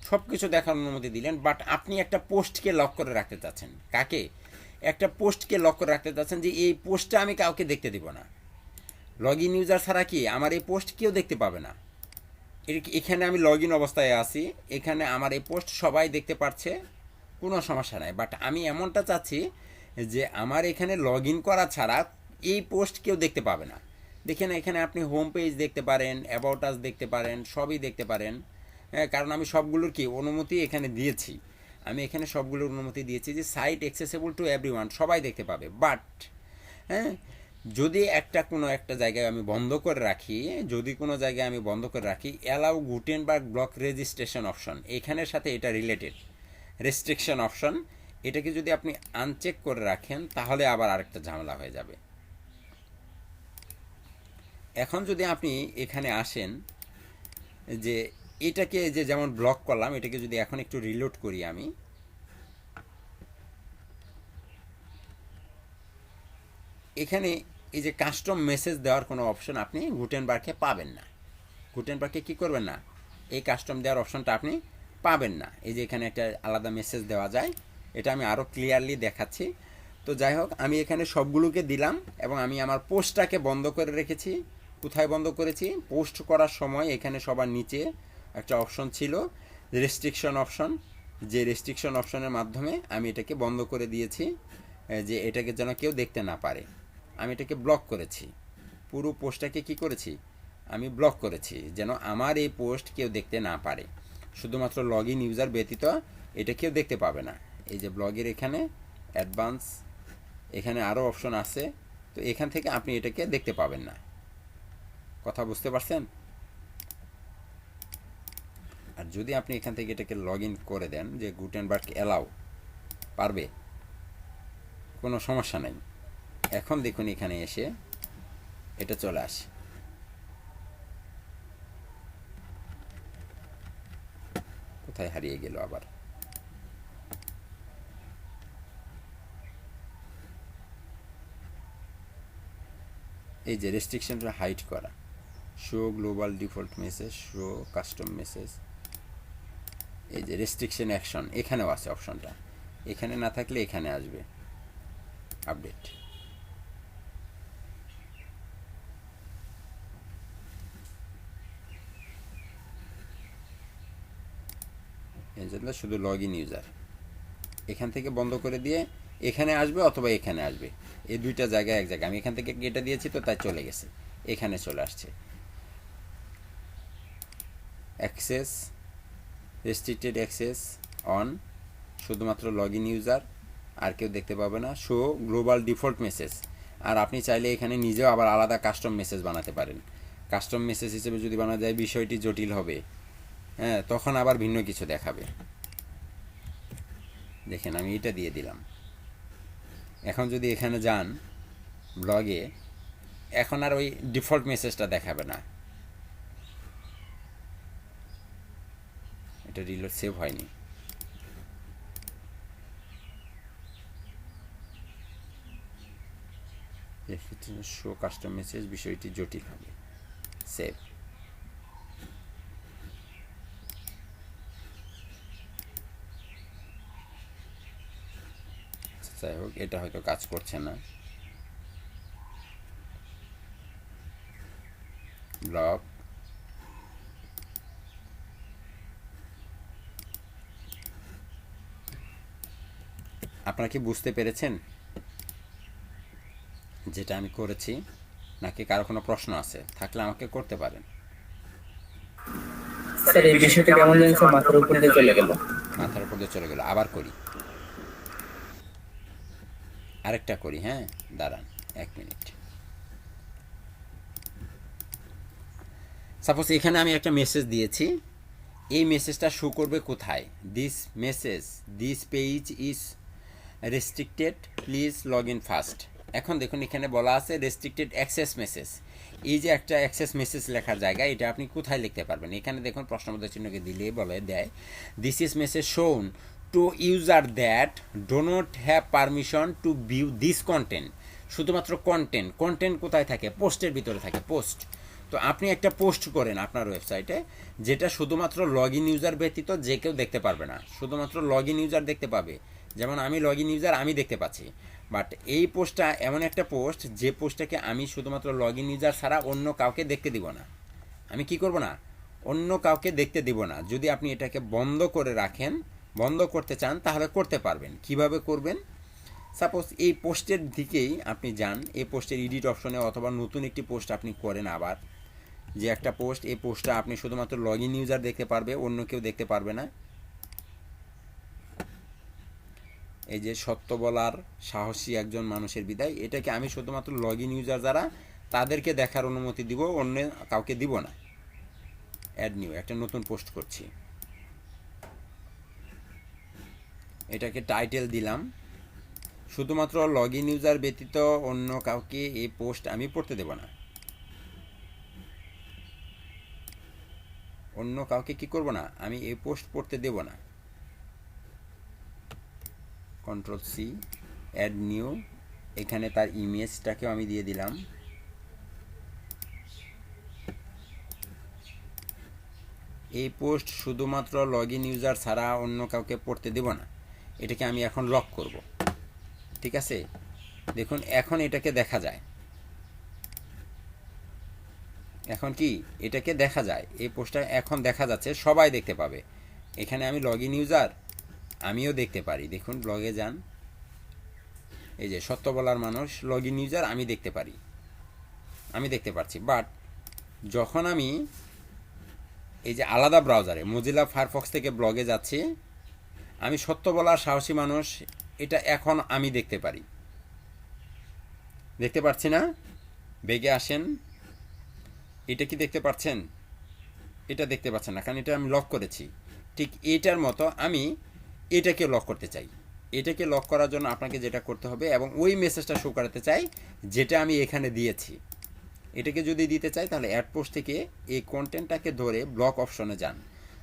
সব কিছু দেখার অনুমতি দিলেন, বাট আপনি একটা পোস্টকে লক করে রাখতে চাচ্ছেন। কাকে? একটা পোস্টকে লক করে রাখতে চাচ্ছেন, যে এই পোস্টটা আমি কাউকে দেখতে দিব না। লগ ইন ইউজার ছাড়া কি আমার এই পোস্ট কেউ দেখতে পাবে না। এখানে আমি লগ ইন অবস্থায় আছি, এখানে আমার এই পোস্ট সবাই দেখতে পাচ্ছে, কোনো সমস্যা নাই। বাট আমি এমনটা চাচ্ছি যে আমার এখানে লগ ইন করা ছাড়া এই পোস্ট কেউ দেখতে পাবে না। দেখেন এখানে আপনি হোম পেজ দেখতে পারেন, অ্যাবাউট আস দেখতে পারেন, সবই দেখতে পারেন। হ্যাঁ, কারণ আমি সবগুলোর কি অনুমতি এখানে দিয়েছি। আমি এখানে সবগুলোর অনুমতি দিয়েছি যে সাইট অ্যাক্সেসেবল টু এভরিওয়ান, সবাই দেখতে পাবে। বাট হ্যাঁ, যদি কোনো একটা জায়গায় আমি বন্ধ করে রাখি, allow Gutenberg block registration option, এখানের সাথে এটা রিলেটেড রেস্ট্রিকশন অপশন, এটাকে যদি আপনি আনচেক করে রাখেন, তাহলে আবার আরেকটা ঝামেলা হয়ে যাবে। এখন যদি আপনি এখানে আসেন, যে এটাকে যে যেমন ব্লক করলাম, এটাকে যদি এখন একটু রিলোড করি আমি, এখানে এই যে কাস্টম মেসেজ দেওয়ার কোনো অপশন আপনি গুটেনবার্গে পাবেন না। গুটেনবার্গে কী করবেন না, এই কাস্টম দেওয়ার অপশনটা আপনি পাবেন না। এই যে এখানে একটা আলাদা মেসেজ দেওয়া যায়, এটা আমি আরও ক্লিয়ারলি দেখাচ্ছি। তো যাই হোক, আমি এখানে সবগুলোকে দিলাম, এবং আমি আমার পোস্টটাকে বন্ধ করে রেখেছি। কোথায় বন্ধ করেছি? পোস্ট করার সময় এখানে সবার নিচে একটা অপশন ছিল রেস্ট্রিকশন অপশন, যে রেস্ট্রিকশন অপশনের মাধ্যমে আমি এটাকে বন্ধ করে দিয়েছি, যে এটাকে যেন কেউ দেখতে না পারে। আমি এটাকে ব্লক করেছি, পুরো পোস্টটাকে কি করেছি, আমি ব্লক করেছি, যেন আমার এই পোস্ট কেউ দেখতে না পারে। শুধুমাত্র লগ ইন ইউজার ব্যতীত এটা কেউ দেখতে পাবে না। এই যে ব্লগের এখানে অ্যাডভান্স, এখানে আরও অপশন আছে, তো এখান থেকে আপনি এটাকে দেখতে পাবেন না। কথা বুঝতে পারছেন? আর যদি আপনি এখান থেকে এটাকে লগ ইন করে দেন, যে গুটেনবার্গ অ্যালাউ, পারবে, কোনো সমস্যা নেই। এখন দেখুন এখানে এসে এটা চলে আসে। কোথায় হারিয়ে গেল আবার। এই যে রেস্ট্রিকশনটা হাইড করা, show global default message, show custom message, এই যে রেস্ট্রিকশন অ্যাকশন এখানেও আছে অপশনটা, এখানে না থাকলে এখানে আসবে আপডেট। এই জন্য শুধু লগ ইন ইউজার এখান থেকে বন্ধ করে দিয়ে এখানে আসবে অথবা এখানে আসবে, এই দুইটা জায়গায় এক জায়গায়। আমি এখান থেকে কেটে দিয়েছি তো তাই চলে গেছে, এখানে চলে আসছে। অ্যাক্সেস রেস্ট্রিক্টেড অ্যাক্সেস অন, শুধুমাত্র লগ ইন ইউজার, আর কেউ দেখতে পাবে না। শো গ্লোবাল ডিফল্ট মেসেজ, আর আপনি চাইলে এখানে নিজেও আবার আলাদা কাস্টম মেসেজ বানাতে পারেন। কাস্টম মেসেজ হিসেবে যদি বানানো যায় বিষয়টি জটিল হবে, হ্যাঁ, তখন আবার ভিন্ন কিছু দেখাবে। দেখেন আমি এটা দিয়ে দিলাম। এখন যদি এখানে যান ব্লগে, এখন আর ওই ডিফল্ট মেসেজটা দেখাবে না, এটা রিলোড সেভ হয়নি। শো কাস্টম মেসেজ, বিষয়টি জটিল হবে, সেভ। যাই হোক, এটা হয়তো কাজ করছে না। ব্লক, আপনারা কি বুঝতে পেরেছেন যেটা আমি করেছি, নাকি কারো কোনো প্রশ্ন আছে? থাকলে আমাকে করতে পারেন। স্যার এই বিষয়টা কেমন জানি স্যার মাথার উপর দিয়ে চলে গেল। মাথার উপর দিয়ে চলে গেল, আবার করি, আরেকটা করি, হ্যাঁ দাঁড়ান 1 মিনিট। সাপোজ এখানে আমি একটা মেসেজ দিয়েছি, এই মেসেজটা শো করবে কোথায়? This page is restricted, please log in first. এখন দেখুন এখানে বলা আছে রেস্ট্রিক্টেড অ্যাক্সেস মেসেজ। এই যে একটা অ্যাক্সেস মেসেজ লেখার জায়গা, এটা আপনি কোথায় লিখতে পারবেন? এখানে দেখুন প্রশ্নবোধক চিহ্নকে দিলে বলে দেয় this is message shown to user that do not have permission to view this content. শুধুমাত্র কন্টেন্ট কোথায় থাকে? পোস্টের ভিতরে থাকে, পোস্ট। তো আপনি একটা পোস্ট করেন আপনার ওয়েবসাইটে, যেটা শুধুমাত্র লগ ইন ইউজার ব্যতীত যে কেউ দেখতে পারবে না, শুধুমাত্র লগ ইন ইউজার দেখতে পাবে। যেমন আমি লগ ইন ইউজার, আমি দেখতে পাচ্ছি, বাট এই পোস্টটা এমন একটা পোস্ট যে পোস্টটাকে আমি শুধুমাত্র লগ ইন ইউজার ছাড়া অন্য কাউকে দেখতে দিব না। আমি কি করব না? অন্য কাউকে দেখতে দিব না। যদি আপনি এটাকে বন্ধ করে রাখেন, বন্ধ করতে চান, তাহলে করতে পারবেন। কিভাবে করবেন? সাপোজ এই পোস্টের দিকেই আপনি যান, এই পোস্টের এডিট অপশনে, অথবা নতুন একটি পোস্ট আপনি করেন আবার, যে একটা পোস্ট, এই পোস্টটা আপনি শুধুমাত্র লগ ইন ইউজার দেখতে পারবে, অন্য কেউ দেখতে পারবে না। এই যে সত্য বলার সাহসী একজন মানুষের বিদায়, এটাকে আমি শুধুমাত্র লগ ইন ইউজার যারা, তাদেরকে দেখার অনুমতি দিব, অন্য কাউকে দিব না। অ্যাড নিউ, একটা নতুন পোস্ট করছি, এটাকে টাইটেল দিলাম শুধুমাত্র লগ ইন ইউজার ব্যতীত অন্য কাউকে এই পোস্ট আমি পড়তে দেব না। অন্য কাউকে কি করব না? আমি এই পোস্ট পড়তে দেব না। কন্ট্রোল সি, অ্যাড নিউ, এখানে তার ইমেজটাকেও আমি দিয়ে দিলাম। এই পোস্ট শুধুমাত্র লগ ইন ইউজার ছাড়া অন্য কাউকে পড়তে দেব না। এটাকে আমি এখন লক করব, ঠিক আছে? দেখুন এখন এটাকে দেখা যায়, এখন কি এটাকে দেখা যায়, এই পোস্টটা এখন দেখা যাচ্ছে, সবাই দেখতে পাবে। এখানে আমি লগ ইন ইউজার, আমিও দেখতে পারি। দেখুন ব্লগে যান, এই যে সত্য বলার মানুষ লগ ইন ইউজার, আমি দেখতে পারি, আমি দেখতে পাচ্ছি। বাট যখন আমি এই যে আলাদা ব্রাউজারে মজিলা ফায়ারফক্স থেকে ব্লগে যাচ্ছি, আমি সত্য বলার সাহসী মানুষ, এটা এখন আমি দেখতে পারি। দেখতে পাচ্ছি না? বেগে আসেন, এটা কি দেখতে পাচ্ছেন? এটা দেখতে পাচ্ছেন না, কারণ এটা আমি লক করেছি। ঠিক এটার মতো আমি এটাকে লক করতে চাই। এটাকে লক করার জন্য আপনাকে যেটা করতে হবে, এবং ওই মেসেজটা শো করাতে চাই যেটা আমি এখানে দিয়েছি, এটাকে যদি দিতে চাই তাহলে অ্যাড পোস্ট থেকে এই কন্টেন্টটাকে ধরে ব্লক অপশনে যান।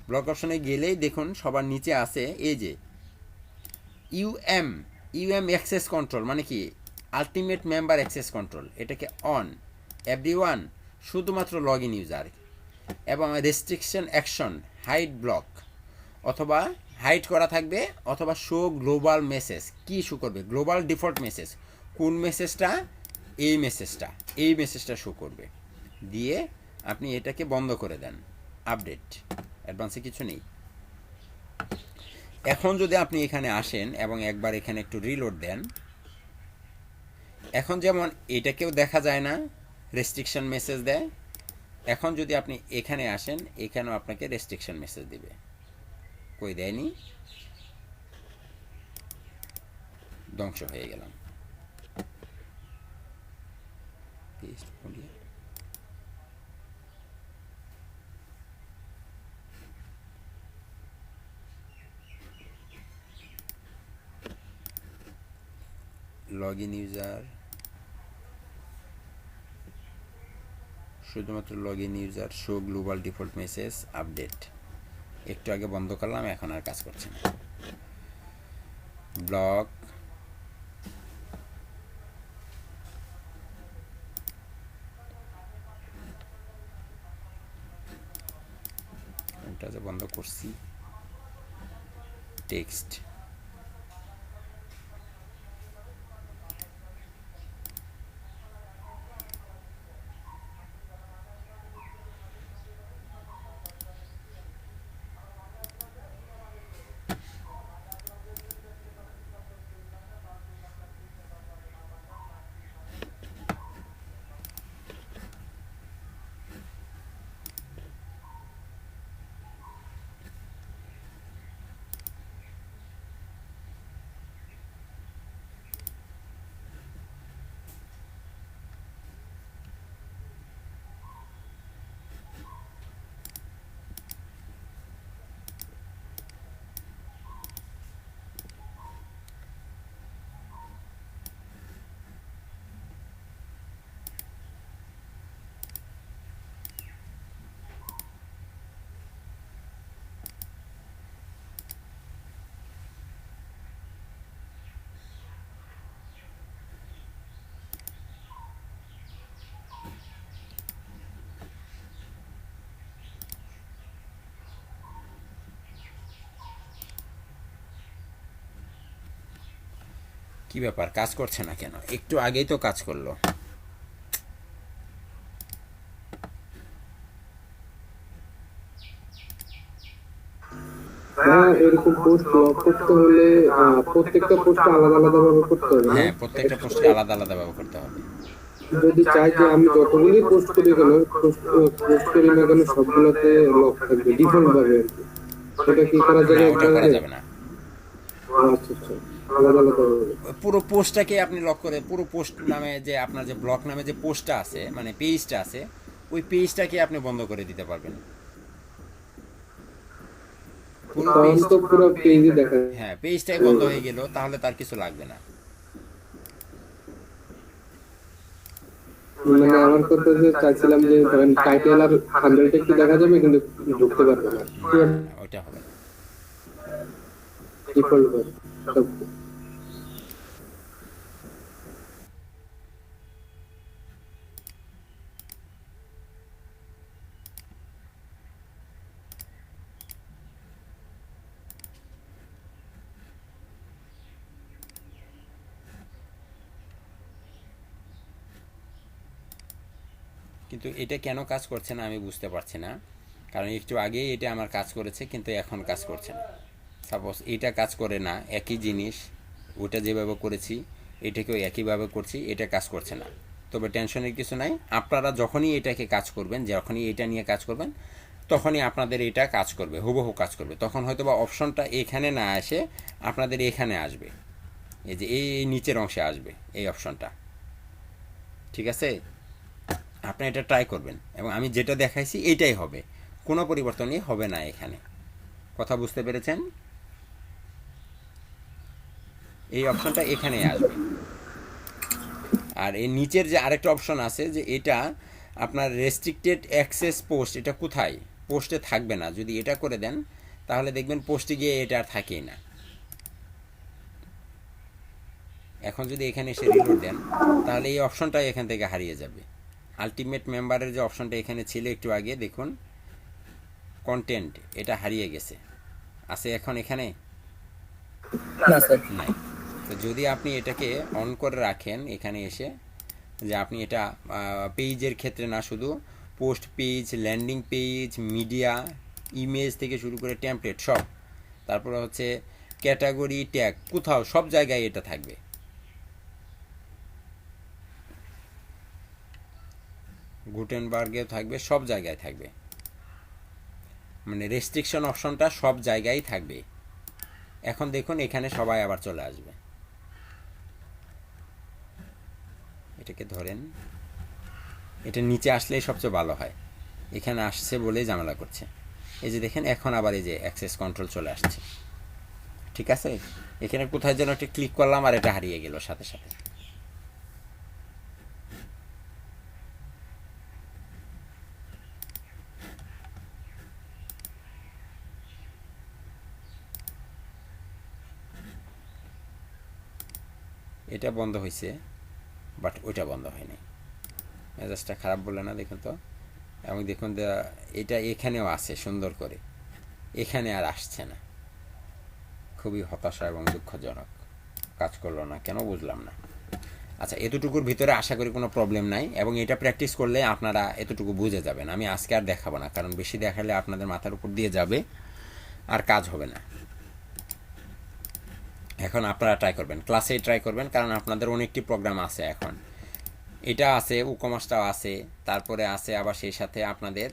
ব্লক অপশনে গেলেই দেখুন সবার নিচে আছে এই যে ইউএম ইউএম অ্যাক্সেস কন্ট্রোল, মানে কি আলটিমেট মেম্বার অ্যাক্সেস কন্ট্রোল, এটাকে অন এভরিওয়ান, শুধুমাত্র লগ ইন ইউজার, এবং রেস্ট্রিকশন অ্যাকশন হাইড ব্লক, অথবা হাইড করা থাকবে, অথবা শো গ্লোবাল মেসেজ। কি শো করবে? Global default message. কোন মেসেজটা? এই মেসেজটা শো করবে। দিয়ে আপনি এটাকে বন্ধ করে দেন। আপডেট, অ্যাডভান্সে কিছু নেই। এখন যদি আপনি এখানে আসেন এবং একবার এখানে একটু রিলোড দেন, এখন যেমন এটাকেও দেখা যায় না, রেস্ট্রিকশন মেসেজ দেয়। এখন যদি আপনি এখানে আসেন, এখানেও আপনাকে রেস্ট্রিকশন মেসেজ দিবে। কই দেয়নি, ধ্বংস হয়ে গেলাম। লগ ইন ইউজার, শুধুমাত্র log in user, show global default message, update. একটু আগে বন্ধ করলাম, এখন আর কাজ করছে না। ব্লক, এটা যে বন্ধ করছি, টেক্সট, কি ব্যাপার, কাজ করছে না কেন? একটু আগেই তো কাজ করলো। এরকম পোস্ট লক করতে হলে প্রত্যেকটা পোস্ট আলাদা আলাদা ভাবে করতে হবে। হ্যাঁ, প্রত্যেকটা পোস্টে আলাদা আলাদা ব্যবহার করতে হবে। যদি চাই যে আমি যতগুলি পোস্ট করি কেন, পোস্ট করি না কেন, সবগুলোতে লক থাকবে ডিফল্ট ভাবে। এটা কি করা যাবে? ওটা করা যাবে না। আচ্ছা আচ্ছা, আলাদা আলাদা হবে। পুরো পোস্টটাকে আপনি লক করে, পুরো পোস্ট নামে যে আপনার যে ব্লক নামে যে পোস্টটা আছে, মানে পেজটা আছে, ওই পেজটাকে আপনি বন্ধ করে দিতে পারবেন। তখন তো পুরো পেজই দেখা যায়। হ্যাঁ, পেজটাই বন্ধ হয়ে গেল, তাহলে তার কিছু লাগবে না। মানে আমার কথা যে চাইছিলাম যে ধরেন টাইটেল আর থাম্বনেলটা একটু দেখা যাবে কিন্তু ঢুকতে পারবে না, ওইটা হবে না। ডিফল্ট ভাবে সব। কিন্তু এটা কেন কাজ করছে না আমি বুঝতে পারছি না, কারণ একটু আগেই এটা আমার কাজ করেছে, কিন্তু এখন কাজ করছে না। সাপোজ এটা কাজ করে না, একই জিনিস, ওটা যেভাবে করেছি এটাকেও একইভাবে করছি, এটা কাজ করছে না। তবে টেনশনের কিছু নাই, আপনারা যখনই এটাকে কাজ করবেন, যখনই এটা নিয়ে কাজ করবেন, তখনই আপনাদের এটা কাজ করবে, হুবহু কাজ করবে। তখন হয়তো বা অপশনটা এখানে না আসে, আপনাদের এখানে আসবে, এই যে এই নিচের অংশে আসবে এই অপশনটা। ঠিক আছে, আপনি এটা ট্রাই করবেন, এবং আমি যেটা দেখাইছি এইটাই হবে, কোনো পরিবর্তনই হবে না এখানে। কথা বুঝতে পেরেছেন? এই অপশনটা এখানে আসবে। আর এই নিচের যে আরেকটা অপশন আছে, যে এটা আপনার রেস্ট্রিক্টেড অ্যাক্সেস পোস্ট, এটা কোথায়? পোস্টে থাকবে না। যদি এটা করে দেন তাহলে দেখবেন পোস্টে গিয়ে এটা আর থাকেই না। এখন যদি এখানে এসে রিলোড দেন তাহলে এই অপশনটাই এখান থেকে হারিয়ে যাবে। আলটিমেট মেম্বারের যে অপশনটা এখানে ছিল একটু আগে দেখুন কন্টেন্ট, এটা হারিয়ে গেছে। আছে এখন এখানে না স্যার। নাই। তো যদি আপনি এটাকে অন করে রাখেন এখানে এসে, যে আপনি এটা পেজের ক্ষেত্রে না, শুধু post page, landing page, media, image থেকে শুরু করে টেমপ্লেট সব, তারপরে হচ্ছে ক্যাটাগরি, ট্যাগ, কোথাও সব জায়গায় এটা থাকবে। গুটেনবার্গেও থাকবে, সব জায়গায় থাকবে, মানে রেস্ট্রিকশন অপশনটা সব জায়গায় থাকবে। এখন দেখুন এখানে সবাই আবার চলে আসবে। এটাকে ধরেন, এটা নিচে আসলেই সবচেয়ে ভালো হয়। এখানে আসছে বলেই ঝামেলা করছে। এই যে দেখেন এখন আবার এই যে অ্যাক্সেস কন্ট্রোল চলে আসছে। ঠিক আছে, এখানে কোথায় যেন একটা ক্লিক করলাম আর এটা হারিয়ে গেল সাথে সাথে। এটা বন্ধ হয়েছে, বাট ওইটা বন্ধ হয়নি। মেজাজটা খারাপ বলে না, দেখুন তো। এবং দেখুন এটা এখানেও আছে সুন্দর করে, এখানে আর আসছে না। খুবই হতাশা এবং দুঃখজনক। কাজ করলো না কেন বুঝলাম না। আচ্ছা, এতটুকুর ভিতরে আশা করি কোনো প্রবলেম নাই, এবং এটা প্র্যাকটিস করলে আপনারা এতটুকু বুঝে যাবেন। আমি আজকে আর দেখাবো না, কারণ বেশি দেখালে আপনাদের মাথার উপর দিয়ে যাবে আর কাজ হবে না। এখন আপনারা ট্রাই করবেন, ক্লাসেই ট্রাই করবেন, কারণ আপনাদের অনেকটি প্রোগ্রাম আছে। এখন এটা আছে, উকমাসটাও আছে, তারপরে আছে আবার সেই সাথে আপনাদের